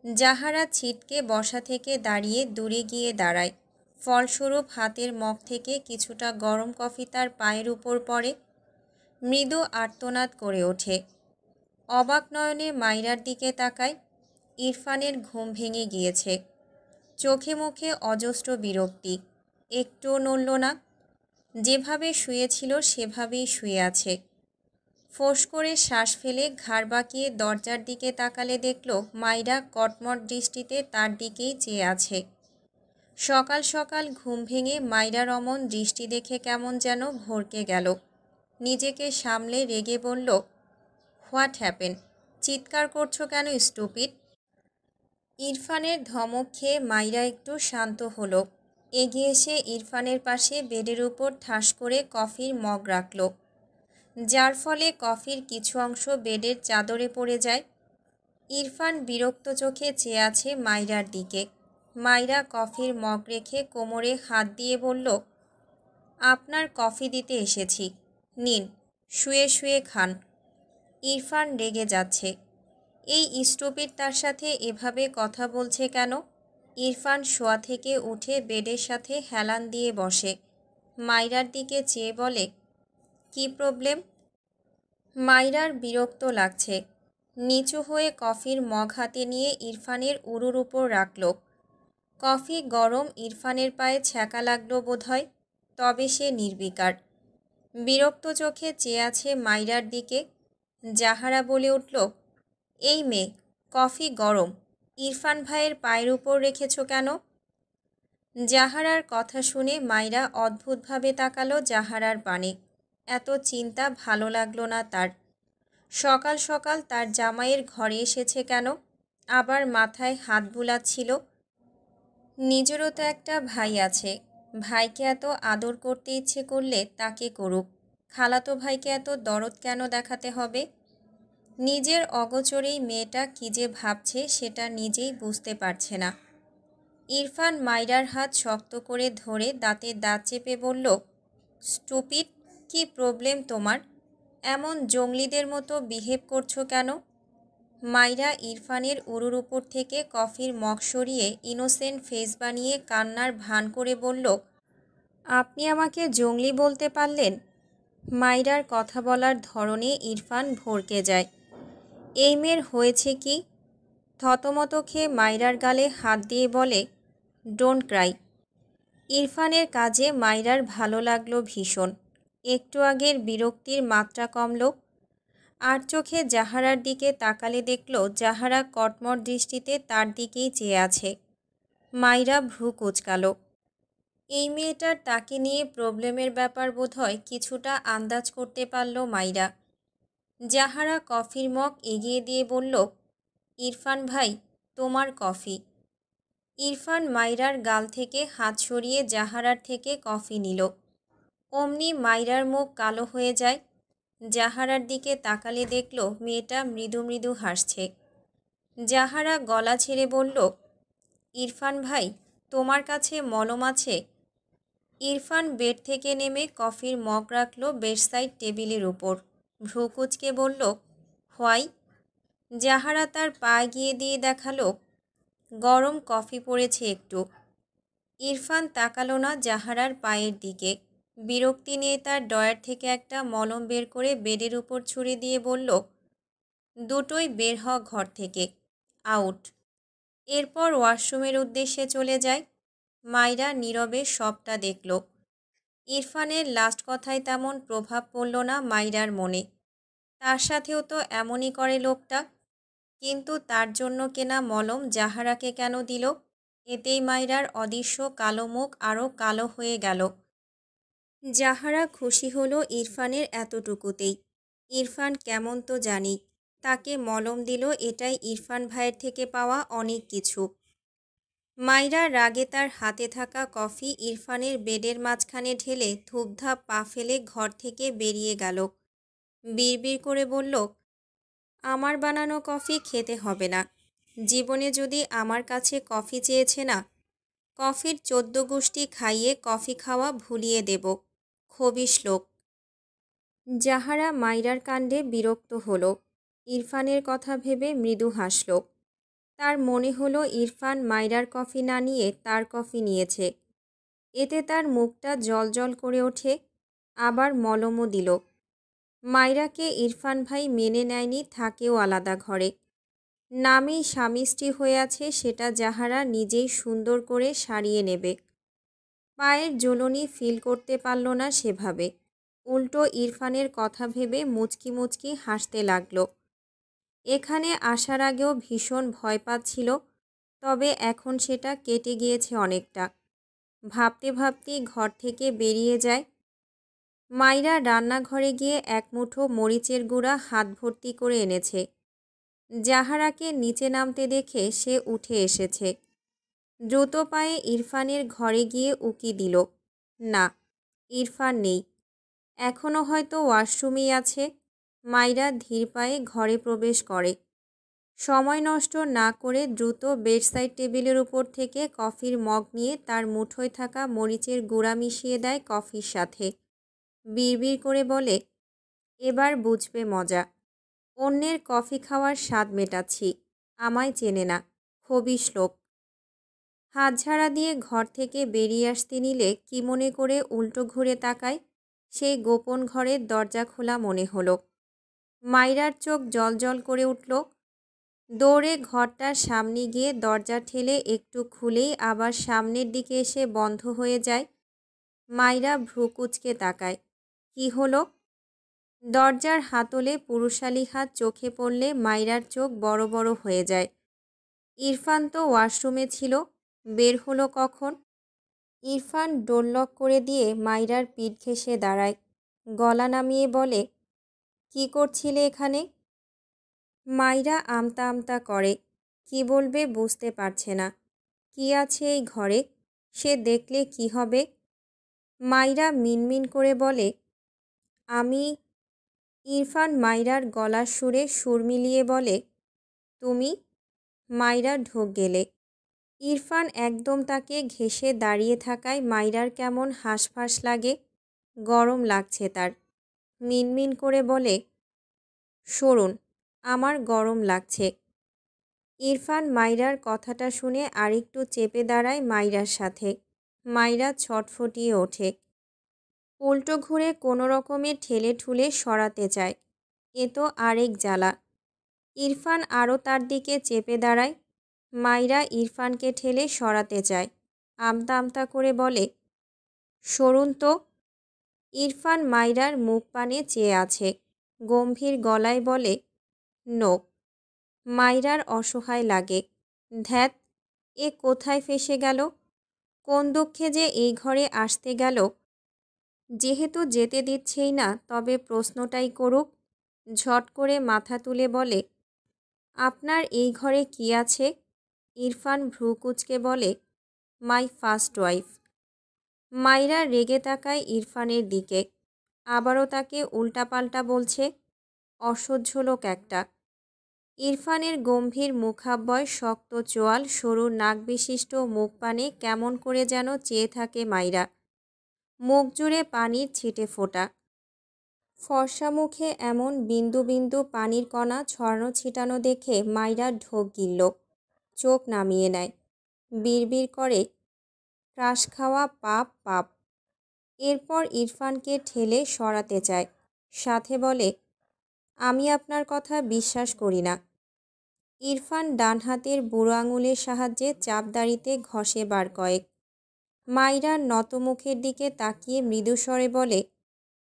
জাহারা ছিটকে বসা থেকে দাঁড়িয়ে দূরে গিয়ে দাঁড়ায়। ফলস্বরূপ হাতের মগ থেকে কিছুটা গরম কফি তার পায়ের উপর পড়ে। মৃদু আর্তনাদ করে ওঠে। অবাক নয়নে মাইরার দিকে তাকায়। ইরফানের ঘুম ভেঙে গিয়েছে, চোখে মুখে অজস্র বিরক্তি, একটুও নড়ল না। যেভাবে শুয়েছিল সেভাবেই শুয়ে আছে। ফোঁস করে শ্বাস ফেলে ঘাড় বাঁকিয়ে দরজার দিকে তাকালে দেখল মাইরা কটমট দৃষ্টিতে তার দিকেই চেয়ে আছে। সকাল সকাল ঘুম ভেঙে মাইরার অমন দৃষ্টি দেখে কেমন যেন ভড়কে গেল। নিজেকে সামলে রেগে বলল, হোয়াট হ্যাপেন? চিৎকার করছো কেন স্টুপিড? ইরফানের ধমক খেয়ে মাইরা একটু শান্ত হলো। এগিয়ে এসে ইরফানের পাশে বেডের উপর ঠাস করে কফির মগ রাখল, যার ফলে কফির কিছু অংশ বেডের চাদরে পড়ে যায়। ইরফান বিরক্ত চোখে চেয়ে আছে মাইরার দিকে। মাইরা কফির মগ রেখে কোমরে হাত দিয়ে বলল, আপনার কফি দিতে এসেছি, নিন, শুয়ে শুয়ে খান। ইরফান রেগে যাচ্ছে। এই স্টুপিড তার সাথে এভাবে কথা বলছে কেন? ইরফান শোয়া থেকে উঠে বেডের সাথে হেলান দিয়ে বসে। মাইরার দিকে চেয়ে বলে, কি প্রবলেম? মাইরার বিরক্ত লাগছে। নিচু হয়ে কফির মগ হাতে নিয়ে ইরফানের উরুর উপর রাখল। কফি গরম, ইরফানের পায়ে ছ্যাঁকা লাগলো বোধহয়, তবে সে নির্বিকার। বিরক্ত চোখে চেয়ে আছে মাইরার দিকে। জাহারা বলে উঠল, এই মেয়ে, কফি গরম, ইরফান ভাইয়ের পায়ের উপর রেখেছ কেন? জাহারার কথা শুনে মাইরা অদ্ভুতভাবে তাকালো জাহারার পানে। এত চিন্তা ভালো লাগলো না তার। সকাল সকাল তার জামাইয়ের ঘরে এসেছে কেন? আবার মাথায় হাত বুলাচ্ছিল। নিজেরও তো একটা ভাই আছে। ভাইকে এত আদর করতে ইচ্ছে করলে তাকে করুক। খালাতো ভাইকে এত দরদ কেন দেখাতে হবে? নিজের অগোচরেই মেয়েটা কী যে ভাবছে সেটা নিজেই বুঝতে পারছে না। ইরফান মাইরার হাত শক্ত করে ধরে দাঁতে দাঁত চেপে বলল, স্টুপিড, কি প্রবলেম তোমার? এমন জঙ্গলিদের মতো বিহেভ করছো কেন? মাইরা ইরফানের উরুর উপর থেকে কফির মগ সরিয়ে ইনোসেন্ট ফেস বানিয়ে কান্নার ভান করে বলল, আপনি আমাকে জঙ্গলি বলতে পারলেন? মাইরার কথা বলার ধরনে ইরফান ভড়কে যায়। এই মেয়ের হয়েছে কি? থতমত খেয়ে মাইরার গালে হাত দিয়ে বলে, ডোন্ট ক্রাই। ইরফানের কাজে মাইরার ভালো লাগলো ভীষণ। একটু আগের বিরক্তির মাত্রা কমল। আর চোখে জাহারার দিকে তাকালে দেখল জাহারা কটমট দৃষ্টিতে তার দিকেই চেয়ে আছে। মাইরা ভ্রু কুঁচকাল। এই মেয়েটার তাকে নিয়ে প্রবলেমের ব্যাপার বোধহয় কিছুটা আন্দাজ করতে পারল মাইরা। জাহারা কফির মগ এগিয়ে দিয়ে বলল, ইরফান ভাই, তোমার কফি। ইরফান মাইরার গাল থেকে হাত সরিয়ে জাহারার থেকে কফি নিল। অমনি মাইরার মুখ কালো হয়ে যায়। জাহারার দিকে তাকালে দেখল মেয়েটা মৃদু মৃদু হাসছে। জাহারা গলা ছেড়ে বলল, ইরফান ভাই, তোমার কাছে মলম আছে? ইরফান বেড থেকে নেমে কফির মগ রাখল বেডসাইড টেবিলের উপর। ভ্রু কুঁচকে বলল, হোয়াই? জাহারা তার পা গিয়ে দিয়ে দেখালো, গরম কফি পড়েছে একটু। ইরফান তাকালো না জাহারার পায়ের দিকে। বিরক্তি নিয়ে তার ডয়ার থেকে একটা মলম বের করে বেডের উপর ছুঁড়ে দিয়ে বলল, দুটোই বের হ ঘর থেকে, আউট। এরপর ওয়াশরুমের উদ্দেশ্যে চলে যায়। মাইরা নীরবে সবটা দেখল। ইরফানের লাস্ট কথায় তেমন প্রভাব পড়ল না মাইরার মনে। তার সাথেও তো এমনই করে লোকটা। কিন্তু তার জন্য কেনা মলম জাহারাকে কেন দিল? এতেই মাইরার অদৃশ্য কালো মুখ আরও কালো হয়ে গেল। জাহারা খুশি হলো ইরফানের এতটুকুতেই। ইরফান কেমন তো জানি, তাকে মলম দিল, এটাই ইরফান ভাইয়ের থেকে পাওয়া অনেক কিছু। মাইরা রাগে তার হাতে থাকা কফি ইরফানের বেডের মাঝখানে ঢেলে ধূপধাপ পা ফেলে ঘর থেকে বেরিয়ে গেল। বিড়বিড় করে বলল, আমার বানানো কফি খেতে হবে না। জীবনে যদি আমার কাছে কফি চেয়েছে না, কফির 14 গোষ্ঠী খাইয়ে কফি খাওয়া ভুলিয়ে দেব। খবিশ লোক। জাহারা মাইরার কাণ্ডে বিরক্ত হলো। ইরফানের কথা ভেবে মৃদু হাসল। তার মনে হলো ইরফান মাইরার কফি না নিয়ে তার কফি নিয়েছে। এতে তার মুখটা জলজল করে ওঠে। আবার মলমও দিল। মাইরাকে ইরফান ভাই মেনে নেয়নি, থাকেও আলাদা ঘরে। নামেই স্বামী স্ত্রী হয়ে আছে, সেটা জাহারা নিজেই সুন্দর করে সারিয়ে নেবে। পায়ের জ্বলনি ফিল করতে পারল না সেভাবে। উল্টো ইরফানের কথা ভেবে মুচকি মুচকি হাসতে লাগলো। এখানে আসার আগেও ভীষণ ভয় পাচ্ছিল, তবে এখন সেটা কেটে গিয়েছে অনেকটা। ভাবতে ভাবতেই ঘর থেকে বেরিয়ে যায়। মাইরা রান্নাঘরে গিয়ে এক মুঠো মরিচের গুঁড়া হাত ভর্তি করে এনেছে। জাহারাকে নিচে নামতে দেখে সে উঠে এসেছে। দ্রুত পায়ে ইরফানের ঘরে গিয়ে উকি দিল। না, ইরফান নেই। এখনও হয়তো ওয়াশরুমেই আছে। মাইরা ধীর পায়ে ঘরে প্রবেশ করে। সময় নষ্ট না করে দ্রুত বেডসাইড টেবিলের উপর থেকে কফির মগ নিয়ে তার মুঠোয় থাকা মরিচের গুঁড়া মিশিয়ে দেয় কফির সাথে। বিড়বিড় করে বলে, এবার বুঝবে মজা। অন্যের কফি খাওয়ার স্বাদ মেটাচ্ছি, আমায় চেনে না, খবিশ লোক। হাত ঝাড়া দিয়ে ঘর থেকে বেরিয়ে আসতে নিলে কি মনে করে উল্টো ঘুরে তাকায়। সেই গোপন ঘরের দরজা খোলা মনে হলো। মাইরার চোখ জ্বলজ্বল করে উঠল। দৌড়ে ঘরটার সামনে গিয়ে দরজা ঠেলে একটু খুলেই আবার সামনের দিকে এসে বন্ধ হয়ে যায়। মাইরা ভ্রু কুঁচকে তাকায়। কি হলো? দরজার হাতলে পুরুষালী হাত চোখে পড়লে মাইরার চোখ বড় বড় হয়ে যায়। ইরফান তো ওয়াশরুমে ছিল, বের হলো কখন? ইরফান ডোর লক করে দিয়ে মাইরার পিঠ ঘেঁষে দাঁড়ায়। গলা নামিয়ে বলে, কি করছিলে এখানে? মাইরা আমতা আমতা করে। কি বলবে বুঝতে পারছে না। কি আছে এই ঘরে? সে দেখলে কি হবে? মাইরা মিনমিন করে বলে, আমি। ইরফান মাইরার গলার সুরে সুর মিলিয়ে বলে, তুমি? মাইরা ঢোক গেলে। ইরফান একদম তাকে ঘেঁষে দাঁড়িয়ে থাকায় মাইরার কেমন হাঁসফাঁস লাগে। গরম লাগছে তার। মিনমিন করে বলে, সরুন, আমার গরম লাগছে। ইরফান মাইরার কথাটা শুনে আরেকটু চেপে দাঁড়ায় মাইরার সাথে। মাইরা ছটফটিয়ে ওঠে। উল্টো ঘুরে কোনো রকমে ঠেলে ঠুলে সরাতে চায়। এ তো আরেক জ্বালা। ইরফান আরও তার দিকে চেপে দাঁড়ায়। মাইরা ইরফানকে ঠেলে সরাতে চায়। আমতা আমতা করে বলে, সরুন তো। ইরফান মাইরার মুখ পানে চেয়ে আছে। গম্ভীর গলায় বলে, নো। মাইরার অসহায় লাগে। ধ্যাত, এ কোথায় ফেসে গেল? কোন দুঃখে যে এই ঘরে আসতে গেল? যেহেতু যেতে দিচ্ছেই না, তবে প্রশ্নটাই করুক। ঝট করে মাথা তুলে বলে, আপনার এই ঘরে কি আছে? ইরফান ভ্রু কুঁচকে বলে, মাই ফার্স্ট ওয়াইফ। মাইরা রেগে তাকায় ইরফানের দিকে। আবারও তাকে উল্টাপাল্টা বলছে। অসহ্য লোক একটা। ইরফানের গম্ভীর মুখাব্যয়, শক্ত চোয়াল, সরু নাক বিশিষ্ট মুখ পানে কেমন করে যেন চেয়ে থাকে মাইরা। মুখ জুড়ে পানির ছিটে ফোটা। ফর্সা মুখে এমন বিন্দু বিন্দু পানির কণা ছড়ানো ছিটানো দেখে মাইরা ঢোক গিলল। চোখ নামিয়ে নেয়। বিড়বিড় করে, ক্রাশ খাওয়া পাপ পাপ। এরপর ইরফানকে ঠেলে সরাতে চায়। সাথে বলে, আমি আপনার কথা বিশ্বাস করি না। ইরফান ডান হাতের বুড়ো আঙুলের সাহায্যে চাপদাড়িতে ঘষে বার কয়েক। মাইরার নত মুখের দিকে তাকিয়ে মৃদুস্বরে বলে,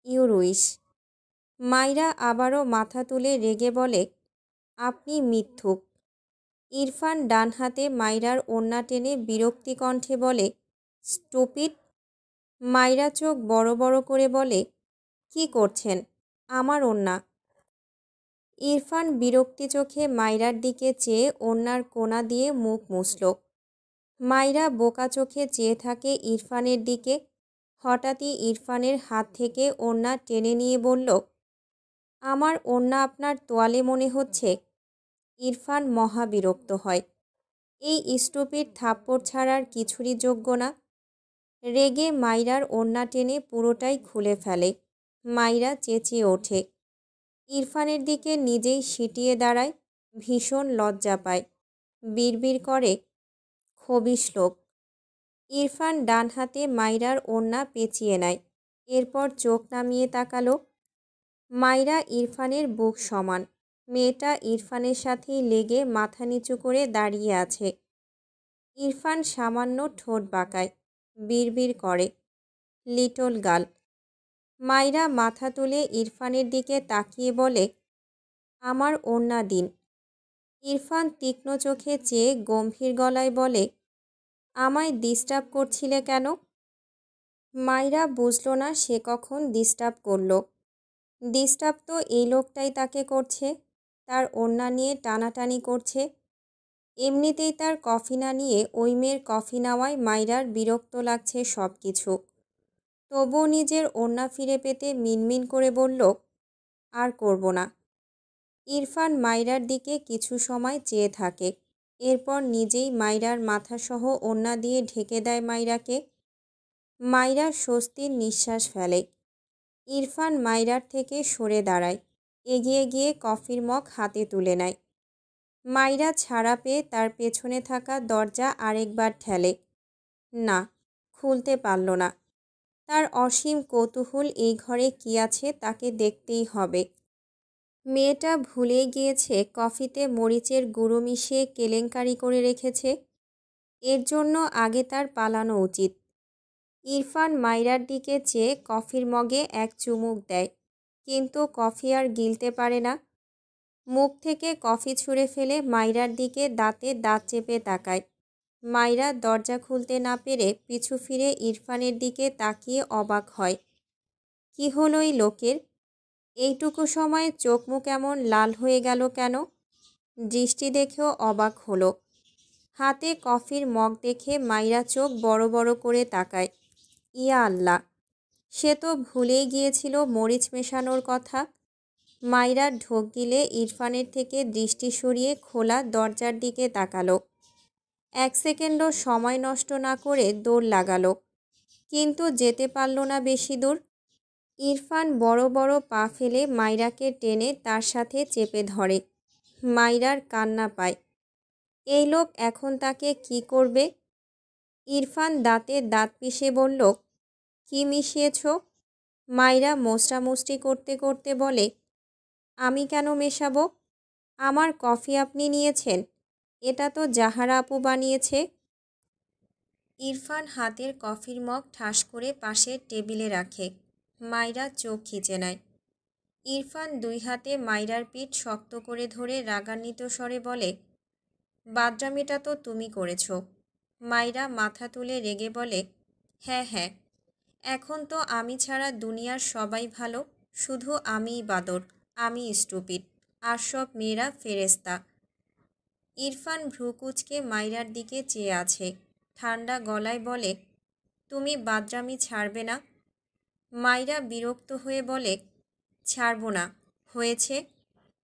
ইউর উইশ। মাইরা আবারও মাথা তুলে রেগে বলে, আপনি মিথ্যুক। ইরফান ডান হাতে মাইরার ওড়না টেনে বিরক্তি কণ্ঠে বলে, স্টুপিড। মাইরা চোখ বড় বড় করে বলে, কি করছেন? আমার ওড়না। ইরফান বিরক্তি চোখে মাইরার দিকে চেয়ে ওড়নার কোনা দিয়ে মুখ মুছল। মাইরা বোকা চোখে চেয়ে থাকে ইরফানের দিকে। হঠাৎই ইরফানের হাত থেকে ওড়না টেনে নিয়ে বলল, আমার ওড়না আপনার তোয়ালে মনে হচ্ছে। ইরফান মহা বিরক্ত হয়। এই স্টুপিড থাপ্পড় ছাড়ার কিছুরই যোগ্য না। রেগে মাইরার ওড়না টেনে পুরোটাই খুলে ফেলে। মাইরা চেঁচিয়ে ওঠে। ইরফানের দিকে নিজেই সিটিয়ে দাঁড়ায়। ভীষণ লজ্জা পায়। বিড়বিড় করে, খবিশ লোক। ইরফান ডান হাতে মাইরার ওড়না পেঁচিয়ে নেয়। এরপর চোখ নামিয়ে তাকালো। মাইরা ইরফানের বুক সমান। মেয়েটা ইরফানের সাথেই লেগে মাথা নিচু করে দাঁড়িয়ে আছে। ইরফান সামান্য ঠোঁট বাঁকায়। বিড়বিড় করে, লিটল গার্ল। মাইরা মাথা তুলে ইরফানের দিকে তাকিয়ে বলে, আমার ওড়না দিন। ইরফান তীক্ষ্ণ চোখে চেয়ে গম্ভীর গলায় বলে, আমায় ডিস্টার্ব করছিলে কেন? মাইরা বুঝল না সে কখন ডিস্টার্ব করল। ডিস্টার্ব তো এই লোকটাই তাকে করছে। তার ওড়না নিয়ে টানাটানি করছে। এমনিতেই তার কফি না নিয়ে ওই মেয়ের কফি নেওয়ায় মাইরার বিরক্ত লাগছে সব কিছু। তবুও নিজের ওড়না ফিরে পেতে মিনমিন করে বলল, আর করব না। ইরফান মাইরার দিকে কিছু সময় চেয়ে থাকে। এরপর নিজেই মাইরার মাথাসহ ওড়না দিয়ে ঢেকে দেয় মাইরাকে। মাইরা স্বস্তির নিঃশ্বাস ফেলে। ইরফান মাইরার থেকে সরে দাঁড়ায়। এগিয়ে গিয়ে কফির মগ হাতে তুলে নেয়। মাইরা ছাড়া পেয়ে তার পেছনে থাকা দরজা আরেকবার ঠেলে। না, খুলতে পারল না। তার অসীম কৌতূহল এই ঘরে কী আছে তাকে দেখতেই হবে। মেয়েটা ভুলেই গিয়েছে কফিতে মরিচের গুঁড়ো মিশিয়ে কেলেঙ্কারি করে রেখেছে। এর জন্য আগে তার পালানো উচিত। ইরফান মাইরার দিকে চেয়ে কফির মগে এক চুমুক দেয়, কিন্তু কফি আর গিলতে পারে না। মুখ থেকে কফি ছুঁড়ে ফেলে মাইরার দিকে দাঁতে দাঁত চেপে তাকায়। মাইরা দরজা খুলতে না পেরে পিছু ফিরে ইরফানের দিকে তাকিয়ে অবাক হয়। কি হলো এই লোকের? এইটুকু সময়ে চোখ মুখ এমন লাল হয়ে গেল কেন? দৃষ্টি দেখেও অবাক হলো। হাতে কফির মগ দেখে মাইরা চোখ বড় বড় করে তাকায়। ইয়া আল্লাহ, সে তো ভুলেই গিয়েছিল মরিচ মেশানোর কথা। মাইরা ঢোক গিলে ইরফানের থেকে দৃষ্টি সরিয়ে খোলা দরজার দিকে তাকালো। 1 সেকেন্ডও সময় নষ্ট না করে দৌড় লাগালো, কিন্তু যেতে পারল না বেশি দূর। ইরফান বড় বড় পা ফেলে মাইরাকে টেনে তার সাথে চেপে ধরে। মাইরার কান্না পায়। এই লোক এখন তাকে কি করবে? ইরফান দাঁতে দাঁত পিষে বলল, কি মিশিয়েছ? মাইরা মোস্টামুষ্টি করতে করতে বলে, আমি কেন মেশাবো? আমার কফি আপনি নিয়েছেন? এটা তো জাহারা আপু বানিয়েছে। ইরফান হাতের কফির মগ ঠাস করে পাশের টেবিলে রাখে। মাইরা চোখ খিচে নেয়। ইরফান 2 হাতে মাইরার পিঠ শক্ত করে ধরে রাগান্বিত স্বরে বলে, বাদরামিটা তো তুমি করেছ। মাইরা মাথা তুলে রেগে বলে, হ্যাঁ হ্যাঁ, এখন তো আমি ছাড়া দুনিয়ার সবাই ভালো, শুধু আমিই বাদর, আমি স্টুপিড, আর সব মেয়েরা ফেরেস্তা। ইরফান ভ্রু কুঁচকে মাইরার দিকে চেয়ে আছে। ঠান্ডা গলায় বলে, তুমি বাদরামি ছাড়বে না? মাইরা বিরক্ত হয়ে বলে, ছাড়ব না। হয়েছে,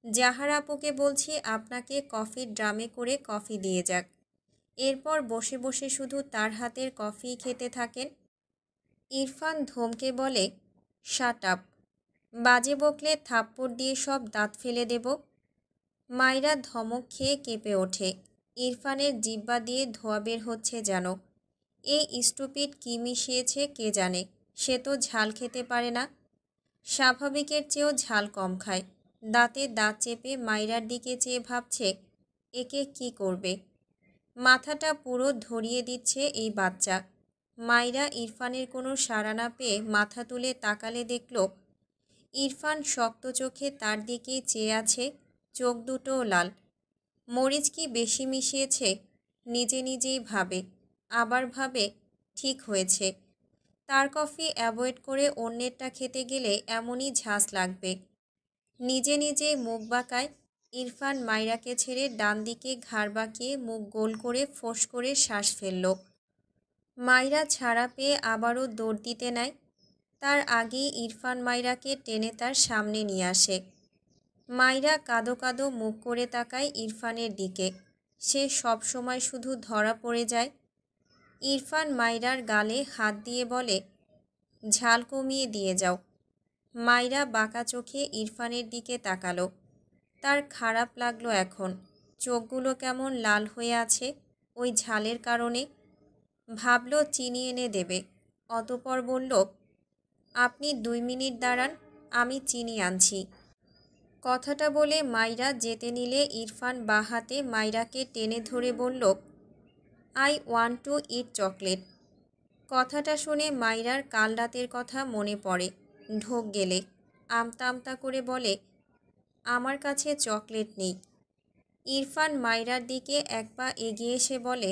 জাহারা আপুকে বলছি আপনাকে কফির ড্রামে করে কফি দিয়ে যাক। এরপর বসে বসে শুধু তার হাতের কফি খেতে থাকেন। ইরফান ধমকে বলে, শাট আপ, বাজে বকলে থাপ্পড় দিয়ে সব দাঁত ফেলে দেব। মাইরা ধমক খেয়ে কেঁপে ওঠে। ইরফানের জিহ্বা দিয়ে ধোঁয়া বের হচ্ছে যেন। এই স্টুপিড কী মিশিয়েছে কে জানে, সে তো ঝাল খেতে পারে না। স্বাভাবিকের চেয়েও ঝাল কম খায়। দাঁতে দাঁত চেপে মাইরার দিকে চেয়ে ভাবছে, একে কি করবে। মাথাটা পুরো ধরিয়ে দিচ্ছে এই বাচ্চা। মাইরা ইরফানের কোনো সাড়া না পেয়ে মাথা তুলে তাকালে দেখল, ইরফান শক্ত চোখে তার দিকেই চেয়ে আছে, চোখ দুটোও লাল। মরিচ কি বেশি মিশিয়েছে? নিজে নিজেই ভাবে, আবার ভাবে ঠিক হয়েছে। তার কফি অ্যাভয়েড করে অন্যেরটা খেতে গেলে এমনই ঝাঁজ লাগবে। নিজে নিজেই মুখ বাঁকায়। ইরফান মাইরাকে ছেড়ে ডান দিকে ঘাড় বাঁকিয়ে মুখ গোল করে ফোঁস করে শ্বাস ফেলল। মাইরা ছাড়া পেয়ে আবারও দৌড় দিতে নেয়। তার আগেই ইরফান মাইরাকে টেনে তার সামনে নিয়ে আসে। মাইরা কাঁদো কাঁদো মুখ করে তাকায় ইরফানের দিকে। সে সব সময় শুধু ধরা পড়ে যায়। ইরফান মাইরার গালে হাত দিয়ে বলে, ঝাল কমিয়ে দিয়ে যাও। মাইরা বাঁকা চোখে ইরফানের দিকে তাকালো। তার খারাপ লাগলো এখন। চোখগুলো কেমন লাল হয়ে আছে ওই ঝালের কারণে। ভাবল চিনি এনে দেবে। অতঃপর বলল, আপনি 2 মিনিট দাঁড়ান, আমি চিনি আনছি। কথাটা বলে মাইরা যেতে নিলে ইরফান বাঁ হাতে মাইরাকে টেনে ধরে বলল, I want to it chocolate. কথাটা শুনে মাইরার কাল রাতের কথা মনে পড়ে। ঢোক গেলে আমতা আমতা করে বলে, আমার কাছে চকলেট নেই। ইরফান মাইরার দিকে এক পা এগিয়ে এসে বলে,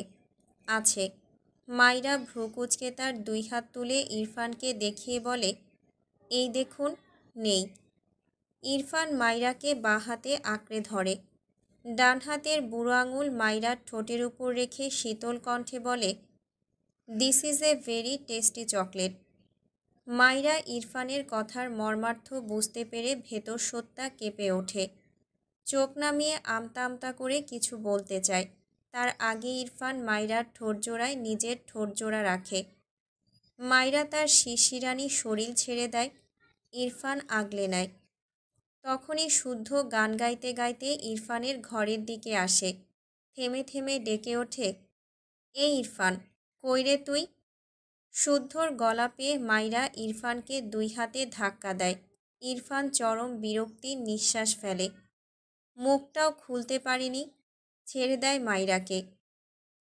আছে। মাইরা ভ্রু কুঁচকে তার 2 হাত তুলে ইরফানকে দেখিয়ে বলে, এই দেখুন, নেই। ইরফান মাইরাকে বাঁ হাতে আঁকড়ে ধরে। ডান হাতের বুড়ো আঙুল মাইরার ঠোঁটের উপর রেখে শীতল কণ্ঠে বলে, this is a very tasty chocolate. মাইরা ইরফানের কথার মর্মার্থ বুঝতে পেরে ভেতর সত্ত্বা কেঁপে ওঠে। চোখ নামিয়ে আমতা আমতা করে কিছু বলতে চায়। তার আগে ইরফান মাইরার ঠোঁটজোড়ায় নিজের ঠোঁটজোড়া রাখে। মাইরা তার শিরশিরানি শরীর ছেড়ে দেয়। ইরফান আগলে নেয়। তখনই শুদ্ধ গান গাইতে গাইতে ইরফানের ঘরের দিকে আসে। থেমে থেমে ডেকে ওঠে, এই ইরফান, কই রে তুই? শুদ্ধর গলা পেয়ে মাইরা ইরফানকে 2 হাতে ধাক্কা দেয়। ইরফান চরম বিরক্তির নিঃশ্বাস ফেলে। মুখটাও খুলতে পারেনি, ছেড়ে দেয় মাইরাকে।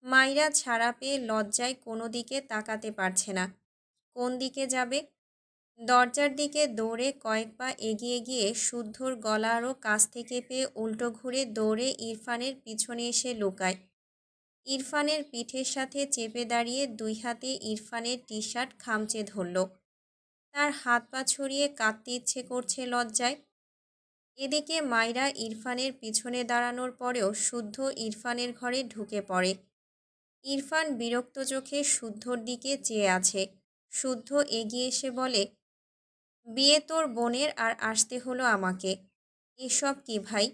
মাইরা ছাড়া পেয়ে লজ্জায় কোনো দিকে তাকাতে পারছে না। কোন দিকে যাবে? দরজার দিকে দৌড়ে কয়েক পা এগিয়ে গিয়ে শুদ্ধর গলা আরও কাছ থেকে পেয়ে উল্টো ঘুরে দৌড়ে ইরফানের পিছনে এসে লুকায়। ইরফানের পিঠের সাথে চেপে দাঁড়িয়ে 2 হাতে ইরফানের টি শার্ট খামচে ধরল। তার হাত পা ছড়িয়ে কাঁদতে ইচ্ছে করছে লজ্জায়। এদিকে মাইরা ইরফানের পিছনে দাঁড়ানোর পরেও শুদ্ধ ইরফানের ঘরে ঢুকে পড়ে। ইরফান বিরক্ত চোখে শুদ্ধর দিকে চেয়ে আছে। শুদ্ধ এগিয়ে এসে বলে, বিয়ে তোর বোনের আর আসতে হলো আমাকে। এসব কি ভাই?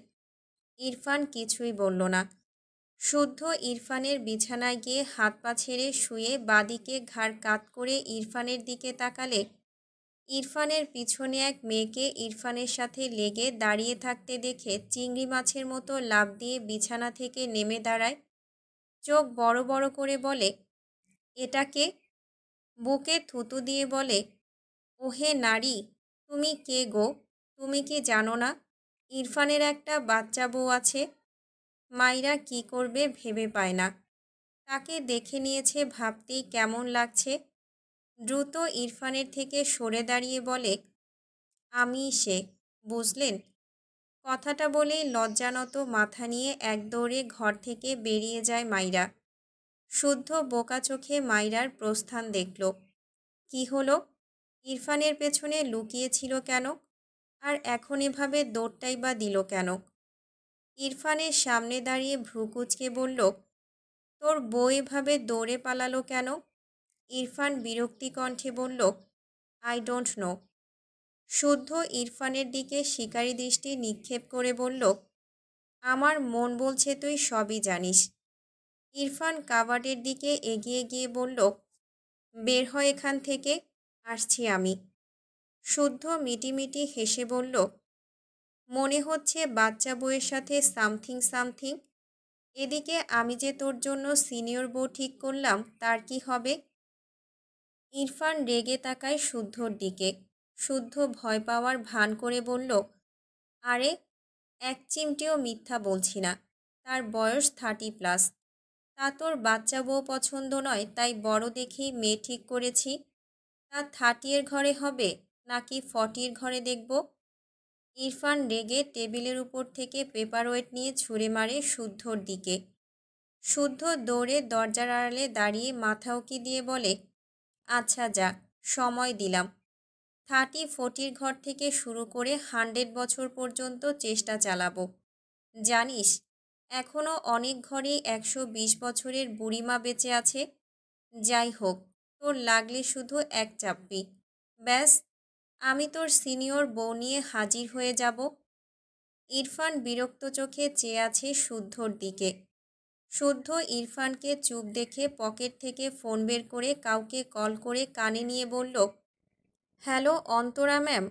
ইরফান কিছুই বলল না। শুদ্ধ ইরফানের বিছানায় গিয়ে হাত পা ছেড়ে শুয়ে বাদিকে ঘাড় কাত করে ইরফানের দিকে তাকালে ইরফানের পিছনে এক মেয়েকে ইরফানের সাথে লেগে দাঁড়িয়ে থাকতে দেখে চিংড়ি মাছের মতো লাফ দিয়ে বিছানা থেকে নেমে দাঁড়ায়। চোখ বড় বড় করে বলে, এটা কে? বুকে থুতু দিয়ে বলে, ওহে নারী, তুমি কে গো? তুমি কি জানো না ইরফানের একটা বাচ্চা বউ আছে? মাইরা কি করবে ভেবে পায় না। তাকে দেখে নিয়েছে ভাবতেই কেমন লাগছে। দ্রুত ইরফানের থেকে সরে দাঁড়িয়ে বলে, আমিই সে, বুঝলেন? কথাটা বলেই লজ্জানত মাথা নিয়ে এক দৌড়ে ঘর থেকে বেরিয়ে যায় মাইরা। শুদ্ধ বোকা চোখে মাইরার প্রস্থান দেখল। কি হলো? ইরফানের পেছনে লুকিয়েছিল কেন? আর এখন এভাবে দৌড়টাই বা দিল কেন? ইরফানের সামনে দাঁড়িয়ে ভ্রু কুঁচকে বলল, তোর বউ এভাবে দৌড়ে পালালো কেন? ইরফান বিরক্তি কণ্ঠে বলল, আই ডোন্ট নো। শুদ্ধ ইরফানের দিকে শিকারী দৃষ্টি নিক্ষেপ করে বলল, আমার মন বলছে তুই সবই জানিস। ইরফান কাবাডের দিকে এগিয়ে গিয়ে বলল, বের হয় এখান থেকে, আসছি আমি। শুদ্ধ মিটিমিটি হেসে বলল, মনে হচ্ছে বাচ্চা বউয়ের সাথে সামথিং সামথিং। এদিকে আমি যে তোর জন্য সিনিয়র বউ ঠিক করলাম, তার কি হবে? ইরফান রেগে তাকায় শুদ্ধর দিকে। শুদ্ধ ভয় পাওয়ার ভান করে বলল, আরে, এক চিমটেও মিথ্যা বলছি না। তার বয়স 30+। তা তোর বাচ্চা বউ পছন্দ নয়, তাই বড় দেখেই মেয়ে ঠিক করেছি। তা 30-এর ঘরে হবে নাকি 40-এর ঘরে দেখব? ইরফান রেগে টেবিলের উপর থেকে পেপারওয়েট নিয়ে ছুঁড়ে মারে শুদ্ধর দিকে। শুদ্ধ দৌড়ে দরজার আড়ালে দাঁড়িয়ে মাথা উঁকি দিয়ে বলে, আচ্ছা যা, সময় দিলাম। 30-40 ঘর থেকে শুরু করে 100 বছর পর্যন্ত চেষ্টা চালাবো। জানিস, এখনও অনেক ঘরেই 120 বছরের বুড়িমা বেঁচে আছে। যাই হোক, তোর লাগলে শুধু এক চাপ্পি, ব্যাস আমি তোর সিনিয়র বউ নিয়ে হাজির হয়ে যাব। ইরফান বিরক্ত চোখে চেয়ে আছে শুদ্ধর দিকে। শুদ্ধ ইরফানকে চুপ দেখে পকেট থেকে ফোন বের করে কাউকে কল করে কানে নিয়ে বলল, হ্যালো অন্তরা ম্যাম,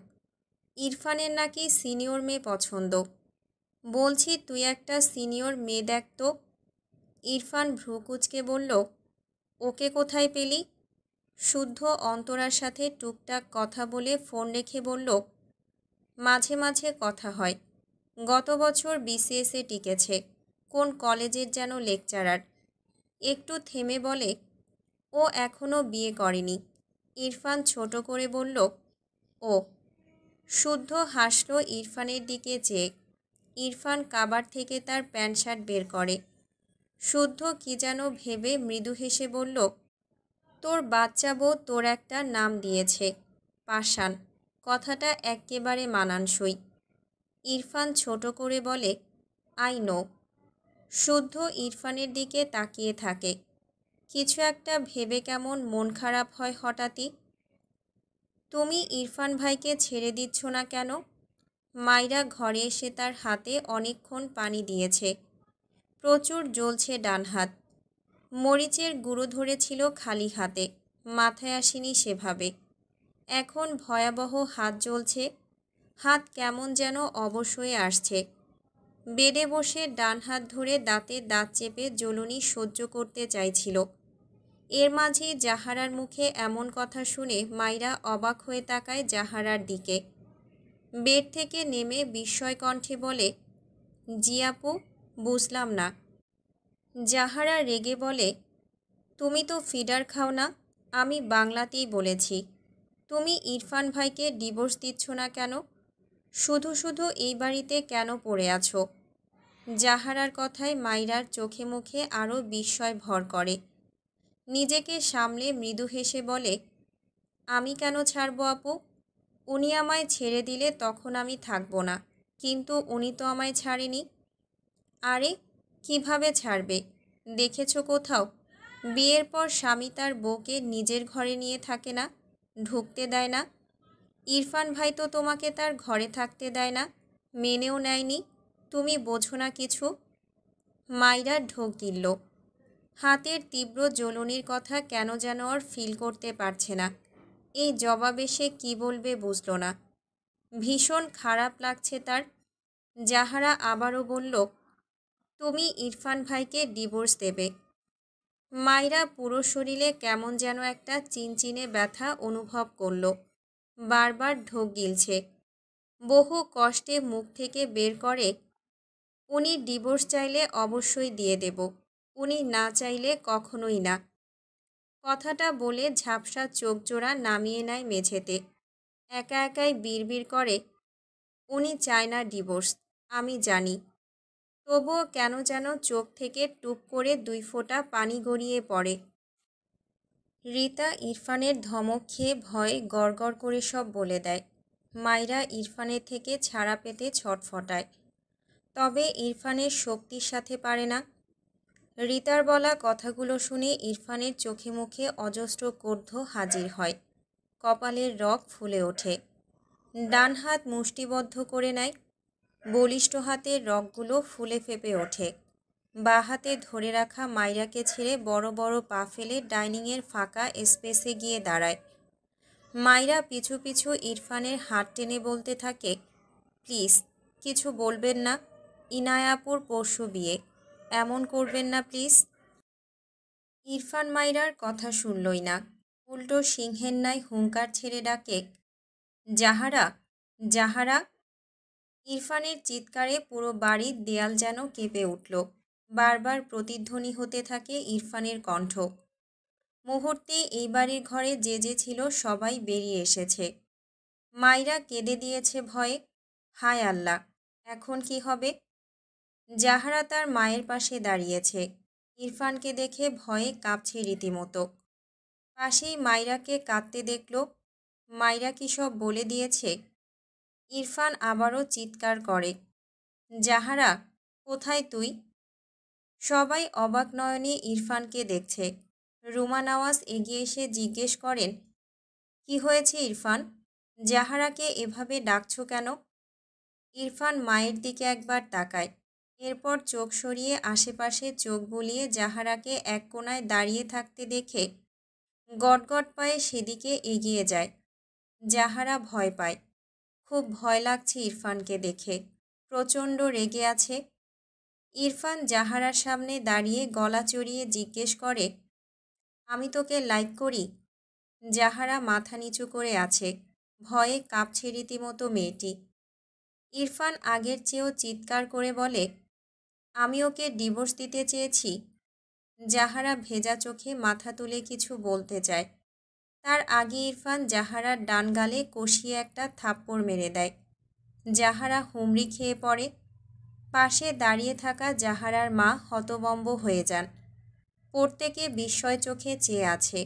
ইরফানের নাকি সিনিয়র মেয়ে পছন্দ। বলছি তুই একটা সিনিয়র মেয়ে দেখ তো। ইরফান ভ্রু কুঁচকে বলল, ওকে কোথায় পেলি? শুদ্ধ অন্তরার সাথে টুকটাক কথা বলে ফোন রেখে বলল, মাঝে মাঝে কথা হয়। গত বছর বিসিএসে টিকেছে, কোন কলেজের যেন লেকচারার। একটু থেমে বলে, ও এখনও বিয়ে করেনি। ইরফান ছোট করে বলল, ও। শুদ্ধ হাসল ইরফানের দিকে চেয়ে। ইরফান কাবার থেকে তার প্যান্ট শার্ট বের করে। শুদ্ধ কি যেন ভেবে মৃদু হেসে বলল, তোর বাচ্চা বউ তোর একটা নাম দিয়েছে, পাষাণ। কথাটা এক্কেবারে মানানসই। ইরফান ছোট করে বলে, আই নো। শুদ্ধ ইরফানের দিকে তাকিয়ে থাকে। কিছু একটা ভেবে কেমন মন খারাপ হয় হঠাৎই। তুমি ইরফান ভাইকে ছেড়ে দিচ্ছ না কেন? মাইরা ঘরে এসে তার হাতে অনেকক্ষণ পানি দিয়েছে। প্রচুর জ্বলছে ডান হাত। মরিচের গুঁড়ো ধরেছিল খালি হাতে, মাথায় আসেনি সেভাবে। এখন ভয়াবহ হাত জ্বলছে। হাত কেমন যেন অবশ হয়ে আসছে। বেডে বসে ডান হাত ধরে দাঁতে দাঁত চেপে জ্বলুনি সহ্য করতে চাইছিল। এর মাঝেই জাহারার মুখে এমন কথা শুনে মাইরা অবাক হয়ে তাকায় জাহারার দিকে। বেড থেকে নেমে বিস্ময় কণ্ঠে বলে, জি আপু, বুঝলাম না। জাহারা রেগে বলে, তুমি তো ফিডার খাও না। আমি বাংলাতেই বলেছি। তুমি ইরফান ভাইকে ডিভোর্স দিচ্ছ না কেন? শুধু শুধু এই বাড়িতে কেন পড়ে আছো? জাহারার কথায় মাইরার চোখে মুখে আরও বিস্ময় ভর করে। নিজেকে সামলে মৃদু হেসে বলে, আমি কেন ছাড়বো আপু? উনি আমায় ছেড়ে দিলে তখন আমি থাকবো না, কিন্তু উনি তো আমায় ছাড়েনি। আরে কিভাবে ছাড়বে? দেখেছো কোথাও? বিয়ের পর স্বামী তার বউকে নিজের ঘরে নিয়ে থাকে না, ঢুকতে দেয় না। ইরফান ভাই তো তোমাকে তার ঘরে থাকতে দেয় না, মেনেও নেয়নি। তুমি বোঝো না কিছু। মাইরা ঢোক গিলল। হাতের তীব্র জ্বলনির কথা কেন যেন আর ফিল করতে পারছে না। এই জবাবে সে কী বলবে বুঝল না। ভীষণ খারাপ লাগছে তার। জাহারা আবারও বলল, তুমি ইরফান ভাইকে ডিভোর্স দেবে। মাইরা পুরো শরীরে কেমন যেন একটা চিনচিনে ব্যথা অনুভব করল। বারবার ঢোক গিলছে। বহু কষ্টে মুখ থেকে বের করে, উনি ডিভোর্স চাইলে অবশ্যই দিয়ে দেব, উনি না চাইলে কখনোই না। কথাটা বলে ঝাপসা চোখ জোড়া নামিয়ে নেয় মেঝেতে। একা একাই বিড়বিড় করে, উনি চায় না ডিভোর্স, আমি জানি। তবুও কেন যেন চোখ থেকে টুপ করে 2 ফোঁটা পানি গড়িয়ে পড়ে। রিতা ইরফানের ধমক খেয়ে ভয়ে গড়গড় করে সব বলে দেয়। মাইরা ইরফানের থেকে ছাড়া পেতে ছটফটায়, তবে ইরফানের শক্তির সাথে পারে না। রিতার বলা কথাগুলো শুনে ইরফানের চোখে মুখে অজস্র ক্রোধ হাজির হয়। কপালের রগ ফুলে ওঠে। ডান হাত মুষ্টিবদ্ধ করে নেয়। বলিষ্ঠ হাতের রগগুলো ফুলে ফেপে ওঠে। বাঁ হাতে ধরে রাখা মাইরাকে ছেড়ে বড় বড় পা ফেলে ডাইনিংয়ের ফাঁকা স্পেসে গিয়ে দাঁড়ায়। মাইরা পিছু পিছু ইরফানের হাত টেনে বলতে থাকে, প্লিজ কিছু বলবেন না, ইনায়াপুর পরশু বিয়ে, এমন করবেন না প্লিজ। ইরফান মাইরার কথা শুনলই না, উল্টো সিংহের ন্যায় হুঙ্কার ছেড়ে ডাকে, জাহারা, জাহারা। ইরফানের চিৎকারে পুরো বাড়ির দেয়াল যেন কেঁপে উঠল। বারবার প্রতিধ্বনি হতে থাকে ইরফানের কণ্ঠ। মুহূর্তেই এই বাড়ির ঘরে যে যে ছিল সবাই বেরিয়ে এসেছে। মাইরা কেঁদে দিয়েছে ভয়ে। হায় আল্লাহ, এখন কি হবে? জাহারা তার মায়ের পাশে দাঁড়িয়েছে। ইরফানকে দেখে ভয়ে কাঁপছে রীতিমতো। পাশেই মাইরাকে কাঁদতে দেখল। মাইরা কি সব বলে দিয়েছে? ইরফান আবারও চিৎকার করে, জাহারা, কোথায় তুই? সবাই অবাক নয়নে ইরফানকে দেখছে। রুমা নওয়াজ এগিয়ে এসে জিজ্ঞেস করেন, কি হয়েছে ইরফান? জাহারাকে এভাবে ডাকছো কেন? ইরফান মায়ের দিকে একবার তাকায়, এরপর চোখ সরিয়ে আশেপাশে চোখ বুলিয়ে জাহারাকে এক কোণায় দাঁড়িয়ে থাকতে দেখে গটগট পায়ে সেদিকে এগিয়ে যায়। জাহারা ভয় পায়। খুব ভয় লাগছে ইরফানকে দেখে। প্রচণ্ড রেগে আছে। ইরফান জাহারার সামনে দাঁড়িয়ে গলা চড়িয়ে জিজ্ঞেস করে, আমি তোকে লাইক করি? জাহারা মাথা নিচু করে আছে। ভয়ে কাঁপছে রীতিমতো মেয়েটি। ইরফান আগের চেয়েও চিৎকার করে বলে, আমি ওকে ডিভোর্স দিতে চেয়েছি। জাহারা ভেজা চোখে মাথা তুলে কিছু বলতে চায়। তার আগে ইরফান জাহারার ডান গালে কষিয়ে একটা থাপ্পড় মেরে দেয়। জাহারা হুমড়ি খেয়ে পড়ে। পাশে দাঁড়িয়ে থাকা জাহারার মা হতবম্ব হয়ে যান। প্রত্যেকে বিস্ময় চোখে চেয়ে আছে।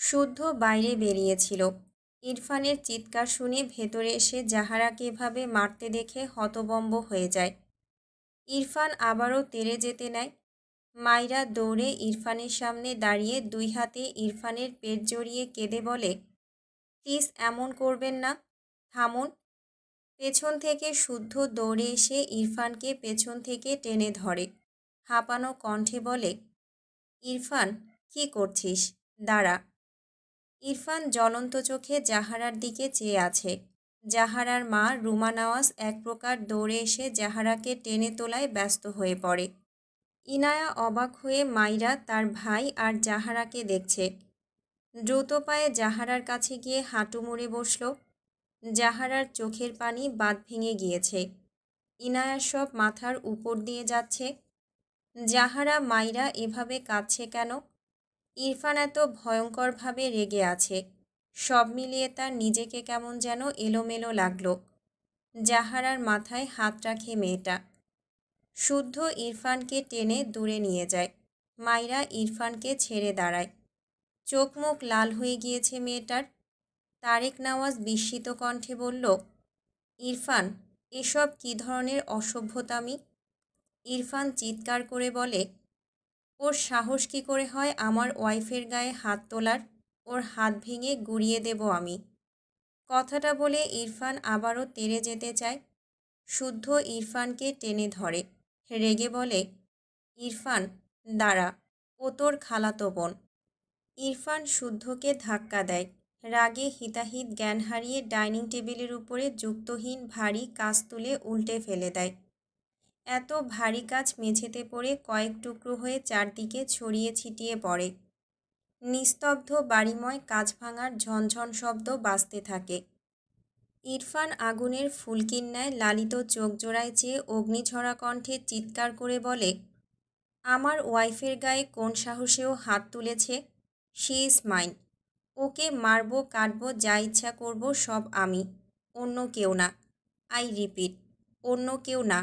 শুদ্ধ বাইরে বেরিয়েছিল। ইরফানের চিৎকার শুনে ভেতরে এসে জাহারাকে এভাবে মারতে দেখে হতবম্ব হয়ে যায়। ইরফান আবারও তেড়ে যেতে নেয়। মাইরা দৌড়ে ইরফানের সামনে দাঁড়িয়ে 2 হাতে ইরফানের পেট জড়িয়ে কেঁদে বলে, প্লিজ এমন করবেন না, থামুন। পেছন থেকে শুদ্ধ দৌড়ে এসে ইরফানকে পেছন থেকে টেনে ধরে। হাঁপানো কণ্ঠে বলে, ইরফান, কি করছিস? দাঁড়া। ইরফান জ্বলন্ত চোখে জাহারার দিকে চেয়ে আছে। জাহারার মা রুমা নওয়াজ এক প্রকার দৌড়ে এসে জাহারাকে টেনে তোলায় ব্যস্ত হয়ে পড়ে। ইনায়া অবাক হয়ে মাইরা তার ভাই আর জাহারাকে দেখছে। দ্রুত পায়ে জাহারার কাছে গিয়ে হাঁটু মুড়ে বসল। জাহারার চোখের পানি বাঁধ ভেঙে গিয়েছে। ইনায়ার সব মাথার উপর দিয়ে যাচ্ছে। জাহারা মাইরা এভাবে কাঁদছে কেন? ইরফান এত ভয়ঙ্করভাবে রেগে আছে। সব মিলিয়ে তার নিজেকে কেমন যেন এলোমেলো লাগলো। জাহারার মাথায় হাত রাখে মেয়েটা। শুদ্ধ ইরফানকে টেনে দূরে নিয়ে যায়। মাইরা ইরফানকে ছেড়ে দাঁড়ায়। চোখ মুখ লাল হয়ে গিয়েছে মেয়েটার। তারেক নওয়াজ বিস্মিত কণ্ঠে বলল, ইরফান, এসব কী ধরনের অসভ্যতামি? ইরফান চিৎকার করে বলে, ওর সাহস কী করে হয় আমার ওয়াইফের গায়ে হাত তোলার? ওর হাত ভেঙে গুঁড়িয়ে দেব আমি। কথাটা বলে ইরফান আবারও তেড়ে যেতে চায়। শুদ্ধ ইরফানকে টেনে ধরে। রেগে বলে, ইরফান দাঁড়া, ও তোর খালাতো বোন। ইরফান শুদ্ধকে ধাক্কা দেয়। রাগে হিতাহিত জ্ঞান হারিয়ে ডাইনিং টেবিলের উপরে যুক্তহীন ভারী কাজ তুলে উল্টে ফেলে দেয়। এত ভারী কাজ মেঝেতে পড়ে কয়েক টুকরো হয়ে চারদিকে ছড়িয়ে ছিটিয়ে পড়ে। নিস্তব্ধ বাড়িময় কাঁচ ভাঙার ঝনঝন শব্দ বাজতে থাকে। ইরফান আগুনের ফুলকির ন্যায় লালিত চোখ জোড়ায় চেয়ে অগ্নিঝরা কণ্ঠে চিৎকার করে বলে, আমার ওয়াইফের গায়ে কোন সাহসেও হাত তুলেছে? She is mine. ওকে মারবো, কাটবো, যা ইচ্ছা করব সব আমি, অন্য কেউ না। আই রিপিট, অন্য কেউ না।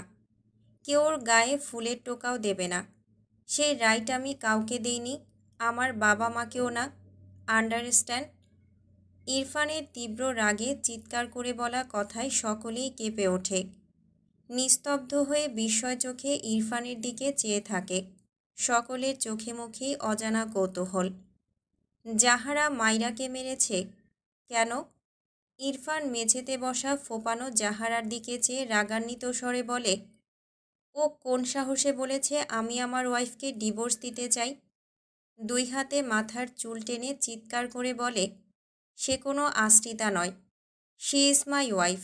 কেউ ওর গায়ে ফুলের টোকাও দেবে না। সেই রাইট আমি কাউকে দেইনি, আমার বাবা মাকেও না। আন্ডারস্ট্যান্ড? ইরফানের তীব্র রাগে চিৎকার করে বলা কথায় সকলেই কেঁপে ওঠে। নিস্তব্ধ হয়ে বিস্ময় চোখে ইরফানের দিকে চেয়ে থাকে। সকলের চোখে মুখেই অজানা কৌতূহল। জাহারা মাইরাকে মেরেছে কেন? ইরফান মেঝেতে বসা ফোপানো জাহারার দিকে চেয়ে রাগান্বিত স্বরে বলে, ও কোন সাহসে বলেছে আমি আমার ওয়াইফকে ডিভোর্স দিতে চাই? দুই হাতে মাথার চুল টেনে চিৎকার করে বলে, সে কোনো আশ্রিতা নয়, শি ইজ মাই ওয়াইফ।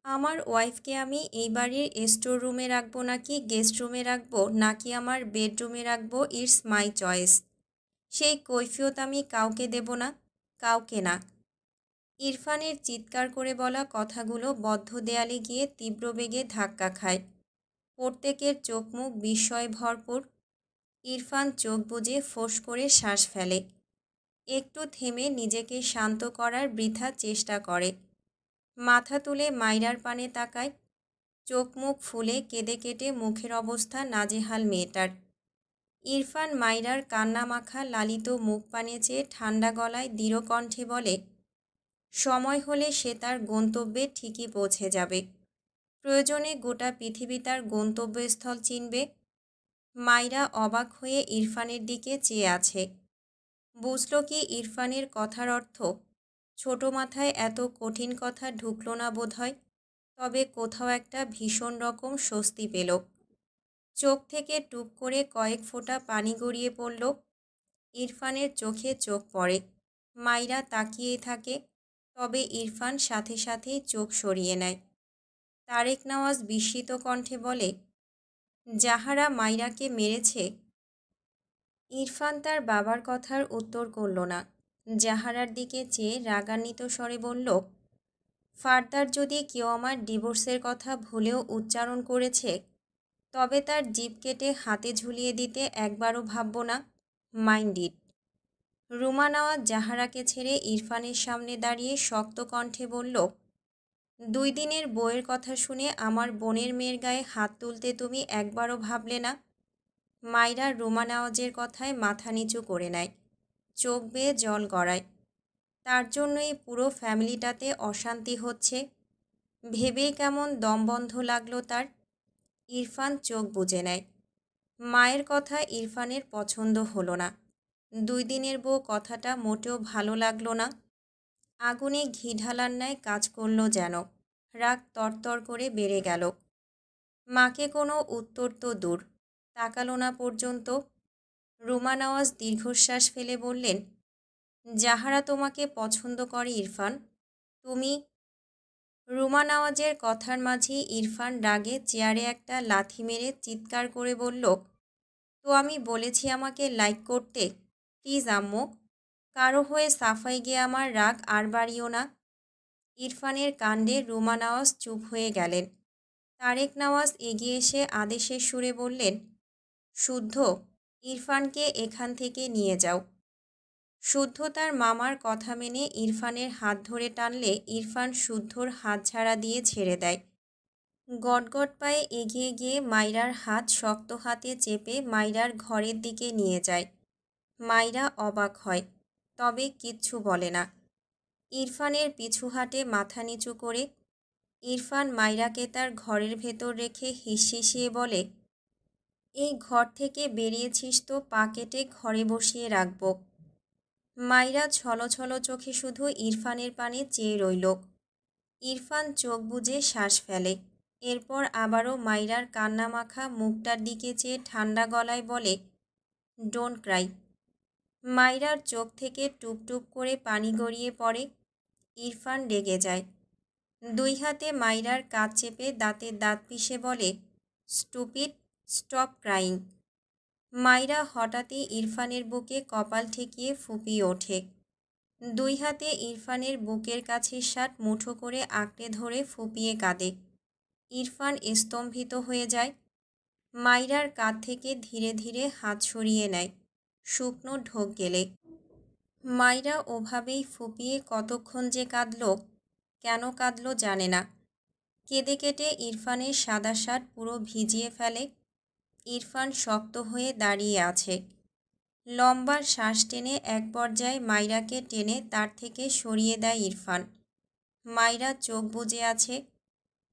আমার ওয়াইফকে আমি এই বাড়ির স্টোর রুমে রাখবো নাকি গেস্ট রুমে রাখবো নাকি আমার বেডরুমে রাখবো, ইটস মাই চয়েস। সেই কৈফিয়ত আমি কাউকে দেব না, কাউকে না। ইরফানের চিৎকার করে বলা কথাগুলো বদ্ধ দেয়ালে গিয়ে তীব্র বেগে ধাক্কা খায়। প্রত্যেকের চোখ মুখ বিস্ময়ে ভরপুর। ইরফান চোখ বুজে ফোঁস করে শ্বাস ফেলে। একটু থেমে নিজেকে শান্ত করার বৃথা চেষ্টা করে। মাথা তুলে মাইরার পানে তাকায়। চোখ মুখ ফুলে কেঁদে কেটে মুখের অবস্থা নাজেহাল মেয়েটার। ইরফান মাইরার কান্না মাখা লালিত মুখ পানে চেয়ে ঠান্ডা গলায় দৃঢ় কণ্ঠে বলে, সময় হলে সে তার গন্তব্যে ঠিকই পৌঁছে যাবে। প্রয়োজনে গোটা পৃথিবী তার গন্তব্যস্থল চিনবে। মাইরা অবাক হয়ে ইরফানের দিকে চেয়ে আছে। বুঝল কি ইরফানের কথার অর্থ? ছোট মাথায় এত কঠিন কথা ঢুকল না বোধহয়। তবে কোথাও একটা ভীষণ রকম স্বস্তি পেল। চোখ থেকে টুপ করে কয়েক ফোঁটা পানি গড়িয়ে পড়ল। ইরফানের চোখে চোখ পড়ে। মাইরা তাকিয়েই থাকে। তবে ইরফান সাথে সাথেই চোখ সরিয়ে নেয়। তারেক নওয়াজ বিস্মিত কণ্ঠে বলে, জাহারা মাইরাকে মেরেছে? ইরফান তার বাবার কথার উত্তর করল না। জাহারার দিকে চেয়ে রাগান্বিত স্বরে বলল, ফার্দার যদি কেউ আমার ডিভোর্সের কথা ভুলেও উচ্চারণ করেছে তবে তার জিভ কেটে হাতে ঝুলিয়ে দিতে একবারও ভাবব না। Mind it. রুমা নওয়াজ জাহারাকে ছেড়ে ইরফানের সামনে দাঁড়িয়ে শক্ত কণ্ঠে বলল, 2 দিনের বউয়ের কথা শুনে আমার বোনের মেয়ের গায়ে হাত তুলতে তুমি একবারও ভাবলে না? মাইরা রুমা নওয়াজের কথায় মাথা নিচু করে নেয়। চোখ বেয়ে জল গড়ায়। তার জন্যই পুরো ফ্যামিলিটাতে অশান্তি হচ্ছে ভেবেই কেমন দমবন্ধ লাগলো তার। ইরফান চোখ বুজে নেয়। মায়ের কথা ইরফানের পছন্দ হলো না। 2 দিনের বউ কথাটা মোটেও ভালো লাগলো না। আগুনে ঘি ঢালার ন্যায় কাজ করল যেন। রাগ তরতর করে বেড়ে গেল। মাকে কোনো উত্তর তো দূর, তাকালো না পর্যন্ত। রুমা নওয়াজ দীর্ঘশ্বাস ফেলে বললেন, জাহারা তোমাকে পছন্দ করে ইরফান, তুমি? রুমা নওয়াজের কথার মাঝেই ইরফান রাগে চেয়ারে একটা লাথি মেরে চিৎকার করে বলল, তো আমি বলেছি আমাকে লাইক করতে। প্লিজ আম্মু, কারো হয়ে সাফাই গিয়ে আমার রাগ আর বাড়িও না। ইরফানের কাণ্ডে রুমা নওয়াজ চুপ হয়ে গেলেন। তারেক নওয়াজ এগিয়ে এসে আদেশের সুরে বললেন, শুদ্ধ, ইরফানকে এখান থেকে নিয়ে যাও। শুদ্ধ তার মামার কথা মেনে ইরফানের হাত ধরে টানলে ইরফান শুদ্ধর হাত ঝাড়া দিয়ে ছেড়ে দেয়। গটগট পায়ে এগিয়ে গিয়ে মাইরার হাত শক্ত হাতে চেপে মাইরার ঘরের দিকে নিয়ে যায়। মাইরা অবাক হয়, তবে কিচ্ছু বলে না। ইরফানের পিছু হাঁটে মাথা নিচু করে। ইরফান মাইরাকে তার ঘরের ভেতর রেখে হিসিয়ে বলে, এই ঘর থেকে বেরিয়েছিস তো পা কেটে ঘরে বসিয়ে রাখব। মাইরা ছলছল চোখে শুধু ইরফানের পানে চেয়ে রইল। ইরফান চোখ বুজে শ্বাস ফেলে। এরপর আবারও মাইরার কান্নামাখা মুখটার দিকে চেয়ে ঠান্ডা গলায় বলে, ডোন্ট ক্রাই। মাইরার চোখ থেকে টুপটুপ করে পানি গড়িয়ে পড়ে। ইরফান রেগে যায়। দুই হাতে মাইরার কাঁধ চেপে দাঁতে দাঁত পিষে বলে, স্টুপিড, স্টপ ক্রাইং। মাইরা হঠাৎই ইরফানের বুকে কপাল ঠেকিয়ে ফুপিয়ে ওঠে। দুই হাতে ইরফানের বুকের কাছে শার্ট মুঠো করে আঁকড়ে ধরে ফুপিয়ে কাঁদে। ইরফান স্তম্ভিত হয়ে যায়। মাইরার কাঁধ থেকে ধীরে ধীরে হাত সরিয়ে নেয়, শুকনো ঢোক গেলে। মাইরা ওভাবেই ফুপিয়ে কতক্ষণ যে কাঁদল, কেন কাঁদল জানে না। কেঁদে কেটে ইরফানের সাদা শার্ট পুরো ভিজিয়ে ফেলে। ইরফান শক্ত হয়ে দাঁড়িয়ে আছে। লম্বা শ্বাস টেনে এক পর্যায়ে মাইরাকে টেনে তার থেকে সরিয়ে দেয় ইরফান। মাইরা চোখ বুজে আছে,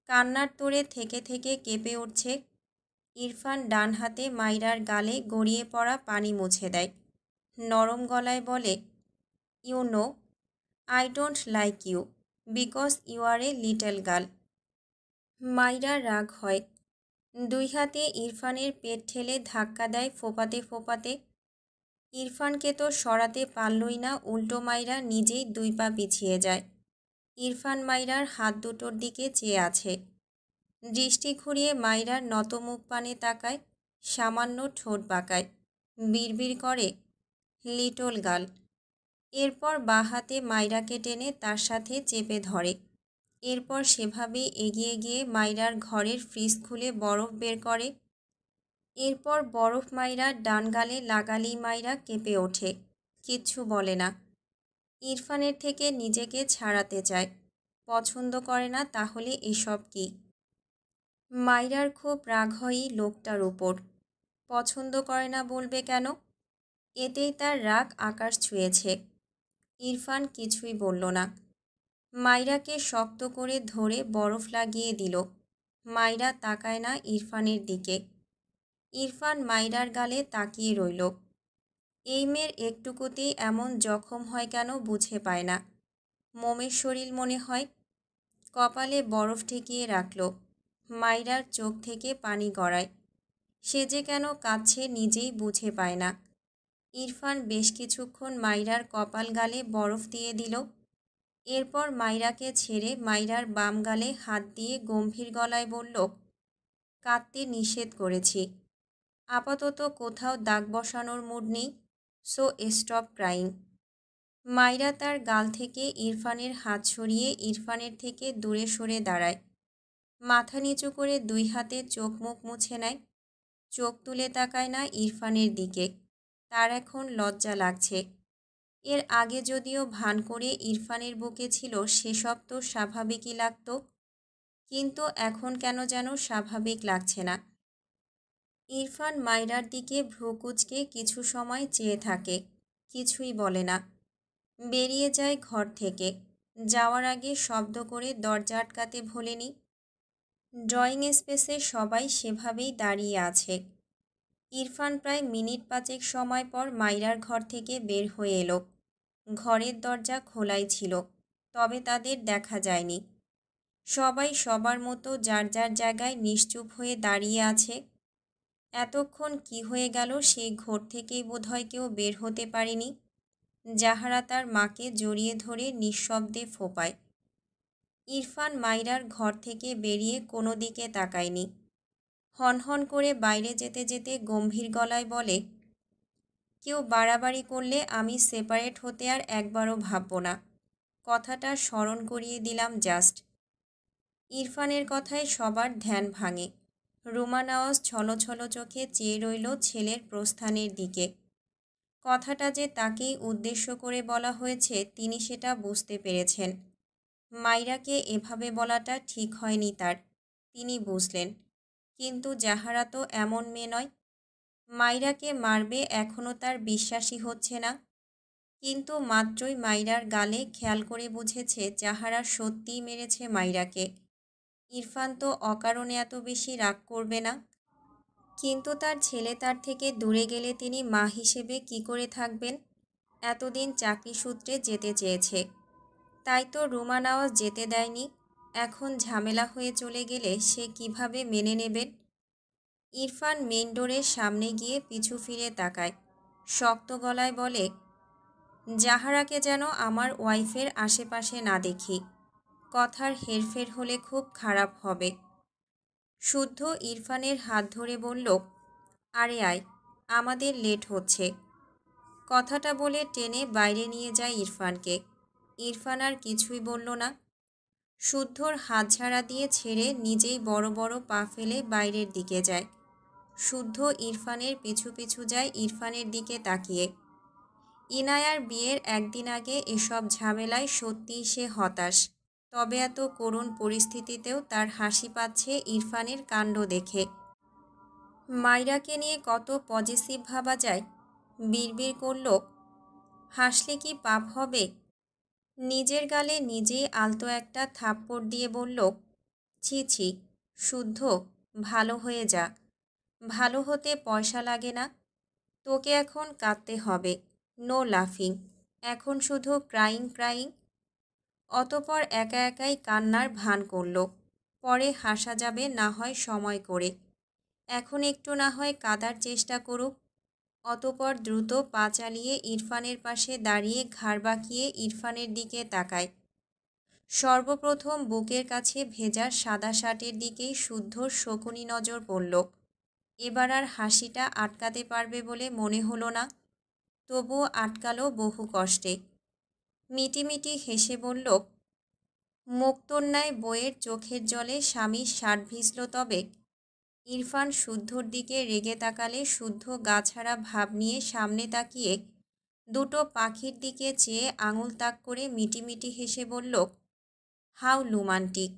কান্নার তোড়ে থেকে থেকে কেঁপে উঠছে। ইরফান ডান হাতে মাইরার গালে গড়িয়ে পড়া পানি মুছে দেয়। নরম গলায় বলে, you know, I don't like you because you are a little girl. Myra রাগ হয়। দুই হাতে ইরফানের পেট ঠেলে ধাক্কা দেয় ফোপাতে ফোপাতে। ইরফানকে তো সরাতে পারলই না, উল্টো মাইরা নিজেই দুই পা পিছিয়ে যায়। ইরফান মাইরার হাত দুটোর দিকে চেয়ে আছে। দৃষ্টি ঘুরিয়ে মাইরার নত মুখ পানে তাকায়, সামান্য ঠোঁট বাঁকায়, বিড়বিড় করে, লিটল গার্ল। এরপর বাঁ হাতে মাইরাকে টেনে তার সাথে চেপে ধরে। এরপর সেভাবেই এগিয়ে গিয়ে মাইরার ঘরের ফ্রিজ খুলে বরফ বের করে। এরপর বরফ মাইরার ডান গালে লাগালেই মাইরা কেঁপে ওঠে, কিচ্ছু বলে না। ইরফানের থেকে নিজেকে ছাড়াতে চায়, পছন্দ করে না। তাহলে এসব কি? মাইরার খুব রাগ হয়ই লোকটার উপর। পছন্দ করে না বলবে কেন? এতেই তার রাগ আকাশ ছুঁয়েছে। ইরফান কিছুই বলল না। মাইরাকে শক্ত করে ধরে বরফ লাগিয়ে দিল। মাইরা তাকায় না ইরফানের দিকে। ইরফান মাইরার গালে তাকিয়ে রইল। এই মেয়ের একটুকুতেই এমন জখম হয় কেন বুঝে পায় না। মোমের শরীর মনে হয়। কপালে বরফ ঠেকিয়ে রাখল। মাইরার চোখ থেকে পানি গড়ায়। সে যে কেন কাঁদছে নিজেই বুঝে পায় না। ইরফান বেশ কিছুক্ষণ মাইরার কপাল গালে বরফ দিয়ে দিল। এরপর মাইরাকে ছেড়ে মাইরার বাম গালে হাত দিয়ে গম্ভীর গলায় বলল, কাঁদতে নিষেধ করেছি। আপাতত কোথাও দাগ বসানোর মুড নেই, সো স্টপ ক্রাইং। মাইরা তার গাল থেকে ইরফানের হাত সরিয়ে ইরফানের থেকে দূরে সরে দাঁড়ায়। মাথা নিচু করে দুই হাতে চোখ মুখ মুছে নেয়। চোখ তুলে তাকায় না ইরফানের দিকে। তার এখন লজ্জা লাগছে। এর আগে যদিও ভান করে ইরফানের বুকে ছিল, সেসব তো স্বাভাবিকই লাগত, কিন্তু এখন কেন যেন স্বাভাবিক লাগছে না। ইরফান মাইরার দিকে ভ্রু কুঁচকে কিছু সময় চেয়ে থাকে, কিছুই বলে না। বেরিয়ে যায় ঘর থেকে। যাওয়ার আগে শব্দ করে দরজা আটকাতে ভোলেনি। ড্রয়িং স্পেসে সবাই সেভাবেই দাঁড়িয়ে আছে। ইরফান প্রায় মিনিট পাঁচেক সময় পর মাইরার ঘর থেকে বের হয়ে এলো। ঘরের দরজা খোলাই ছিল, তবে তাদের দেখা যায়নি। সবাই সবার মতো যার যার জায়গায় নিশ্চুপ হয়ে দাঁড়িয়ে আছে। এতক্ষণ কি হয়ে গেল সেই ঘর থেকেই বোধহয় কেউ বের হতে পারেনি। জাহারা তার মাকে জড়িয়ে ধরে নিঃশব্দে ফোঁপায়। ইরফান মাইরার ঘর থেকে বেরিয়ে কোনো দিকে তাকায়নি। হনহন করে বাইরে যেতে যেতে গম্ভীর গলায় বলে, কেউ বাড়াবাড়ি করলে আমি সেপারেট হতে আর একবারও ভাবব না। কথাটা স্মরণ করিয়ে দিলাম জাস্ট। ইরফানের কথায় সবার ধ্যান ভাঙে। রুমা নওয়াজ ছলছল চোখে চেয়ে রইল ছেলের প্রস্থানের দিকে। কথাটা যে তাকেই উদ্দেশ্য করে বলা হয়েছে তিনি সেটা বুঝতে পেরেছেন। মাইরাকে এভাবে বলাটা ঠিক হয়নি তার, তিনি বুঝলেন। কিন্তু জাহারা তো এমন মেয়ে নয়। মাইরাকে মারবে এখনও তার বিশ্বাসই হচ্ছে না। কিন্তু মাত্রই মাইরার গালে খেয়াল করে বুঝেছে জাহারা সত্যিই মেরেছে মাইরাকে। ইরফান তো অকারণে এত বেশি রাগ করবে না। কিন্তু তার ছেলে তার থেকে দূরে গেলে তিনি মা হিসেবে কি করে থাকবেন? এতদিন চাকরি সূত্রে যেতে চেয়েছে, তাই তো রুমা নওয়াজ যেতে দেয়নি। এখন ঝামেলা হয়ে চলে গেলে সে কিভাবে মেনে নেবেন? ইরফান মেইন ডোরের সামনে গিয়ে পিছু ফিরে তাকায়, শক্ত গলায় বলে, জাহারাকে যেন আমার ওয়াইফের আশেপাশে না দেখি। কথার হেরফের হলে খুব খারাপ হবে। শুদ্ধ ইরফানের হাত ধরে বলল, আরে আয়, আমাদের লেট হচ্ছে। কথাটা বলে টেনে বাইরে নিয়ে যায় ইরফানকে। ইরফান আর কিছুই বলল না। শুদ্ধর হাত ঝাড়া দিয়ে ছেড়ে নিজেই বড় বড় পা ফেলে বাইরের দিকে যায়। শুদ্ধ ইরফানের পিছু পিছু যায় ইরফানের দিকে তাকিয়ে। ইনায়ার বিয়ের একদিন আগে এসব ঝামেলায় সত্যিই সে হতাশ। তবে এত করুণ পরিস্থিতিতেও তার হাসি পাচ্ছে ইরফানের কাণ্ড দেখে। মাইরাকে নিয়ে কত পজিটিভ ভাবা যায়। বিড়বিড় করল, হাসলে কি পাপ হবে? নিজের গালে নিজেই আলতো একটা থাপ্পড় দিয়ে বলল, ছি ছি শুদ্ধ, ভালো হয়ে যা। ভালো হতে পয়সা লাগে না। তোকে এখন কাঁদতে হবে। নো লাফিং। এখন শুধু ক্রাইং ক্রাইং। অতপর একা একাই কান্নার ভান করল। পরে হাসা যাবে না হয় সময় করে। এখন একটু না হয় কাঁদার চেষ্টা করুক। অতপর দ্রুত পা চালিয়ে ইরফানের পাশে দাঁড়িয়ে ঘাড় বাঁকিয়ে ইরফানের দিকে তাকায়। সর্বপ্রথম বুকের কাছে ভেজা সাদা শার্টের দিকেই শুদ্ধর শকুনি নজর পড়ল। এবার আর হাসিটা আটকাতে পারবে বলে মনে হলো না। তবুও আটকালো বহু কষ্টে। মিটিমিটি হেসে বলল, মুক্তন্যায় বইয়ের চোখের জলে স্বামীর শার্ট ভিজল তবে? ইরফান শুদ্ধর দিকে রেগে তাকালে শুদ্ধ গাছাড়া ভাব নিয়ে সামনে তাকিয়ে দুটো পাখির দিকে চেয়ে আঙুল তাক করে মিটিমিটি হেসে বলল, হাউ রোমান্টিক।